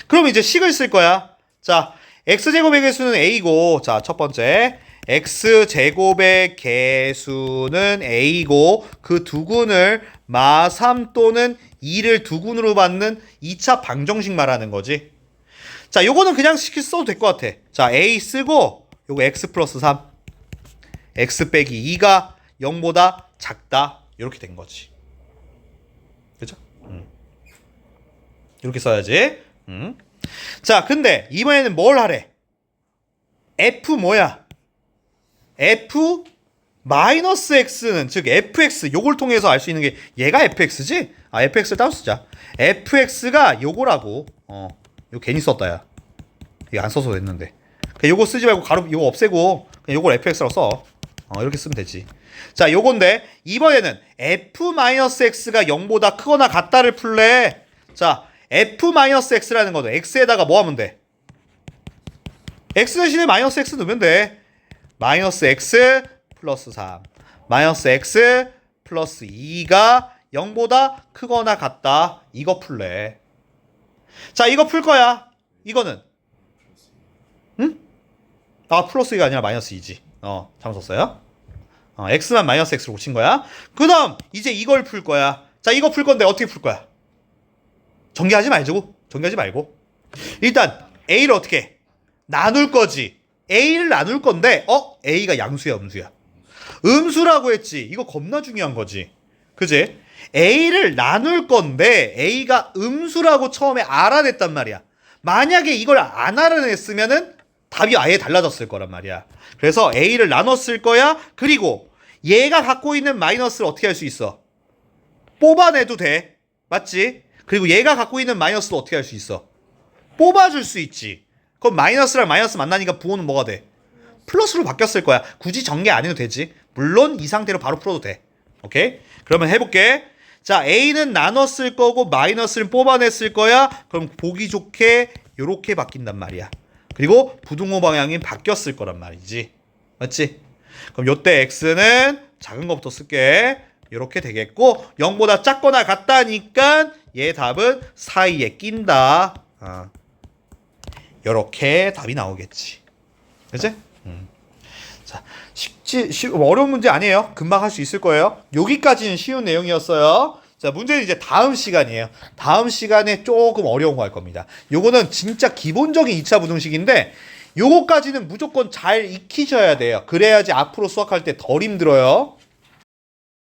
[SPEAKER 1] 그럼 이제 식을 쓸 거야. 자, x제곱의 개수는 a고, 자, 첫 번째 x제곱의 개수는 a고 그 두근을 마3 또는 2를 두근으로 받는 2차 방정식 말하는 거지. 자, 요거는 그냥 시킬 써도 될 것 같아. 자, a 쓰고 요거 x 플러스 3 x 빼기 2가 0보다 작다. 이렇게 된 거지. 그죠? 이렇게 써야지. 자, 근데 이번에는 뭘 하래? f 뭐야? f 마이너스 x는 즉 fx 요걸 통해서 알 수 있는 게 얘가 fx지? 아, fx를 따로 쓰자. fx가 요거라고. 이거 괜히 썼다 야. 이거 안 써서 됐는데. 그냥 요거 쓰지 말고 가로 요거 없애고 그냥 요걸 fx라고 써. 이렇게 쓰면 되지. 자, 요건데 이번에는 f-x가 0보다 크거나 같다를 풀래. 자, f-x라는 거는 x에다가 뭐 하면 돼? x 대신에 마이너스 x 넣으면 돼. 마이너스 x 플러스 3 마이너스 x 플러스 2가 0보다 크거나 같다. 이거 풀래. 자, 이거 풀 거야. 이거는 응? 플러스 2가 아니라 마이너스 2지. 잘못 썼어요. x만 마이너스 x로 고친 거야. 그 다음 이제 이걸 풀 거야. 자, 이거 풀 건데 어떻게 풀 거야? 전개하지 말고 일단 a를 어떻게 해? 나눌 거지. a를 나눌 건데 a가 양수야 음수야? 음수라고 했지. 이거 겁나 중요한 거지. 그지? a를 나눌 건데 a가 음수라고 처음에 알아냈단 말이야. 만약에 이걸 안 알아냈으면은 답이 아예 달라졌을 거란 말이야. 그래서 a를 나눴을 거야. 그리고 얘가 갖고 있는 마이너스를 어떻게 할 수 있어? 뽑아내도 돼. 맞지? 그리고 얘가 갖고 있는 마이너스도 어떻게 할 수 있어? 뽑아줄 수 있지. 그럼 마이너스랑 마이너스 만나니까 부호는 뭐가 돼? 플러스로 바뀌었을 거야. 굳이 전개 안 해도 되지. 물론 이 상태로 바로 풀어도 돼. 오케이? 그러면 해볼게. 자, a는 나눴을 거고 마이너스를 뽑아냈을 거야. 그럼 보기 좋게 요렇게 바뀐단 말이야. 그리고 부등호 방향이 바뀌었을 거란 말이지. 맞지? 그럼 요때 x는 작은 거부터 쓸게. 요렇게 되겠고 0보다 작거나 같다니까 얘 답은 사이에 낀다. 요렇게 답이 나오겠지. 그치? 자, 어려운 문제 아니에요. 금방 할 수 있을 거예요. 여기까지는 쉬운 내용이었어요. 자, 문제는 이제 다음 시간이에요. 다음 시간에 조금 어려운 거 할 겁니다. 요거는 진짜 기본적인 2차 부등식인데 요거까지는 무조건 잘 익히셔야 돼요. 그래야지 앞으로 수학할 때 덜 힘들어요.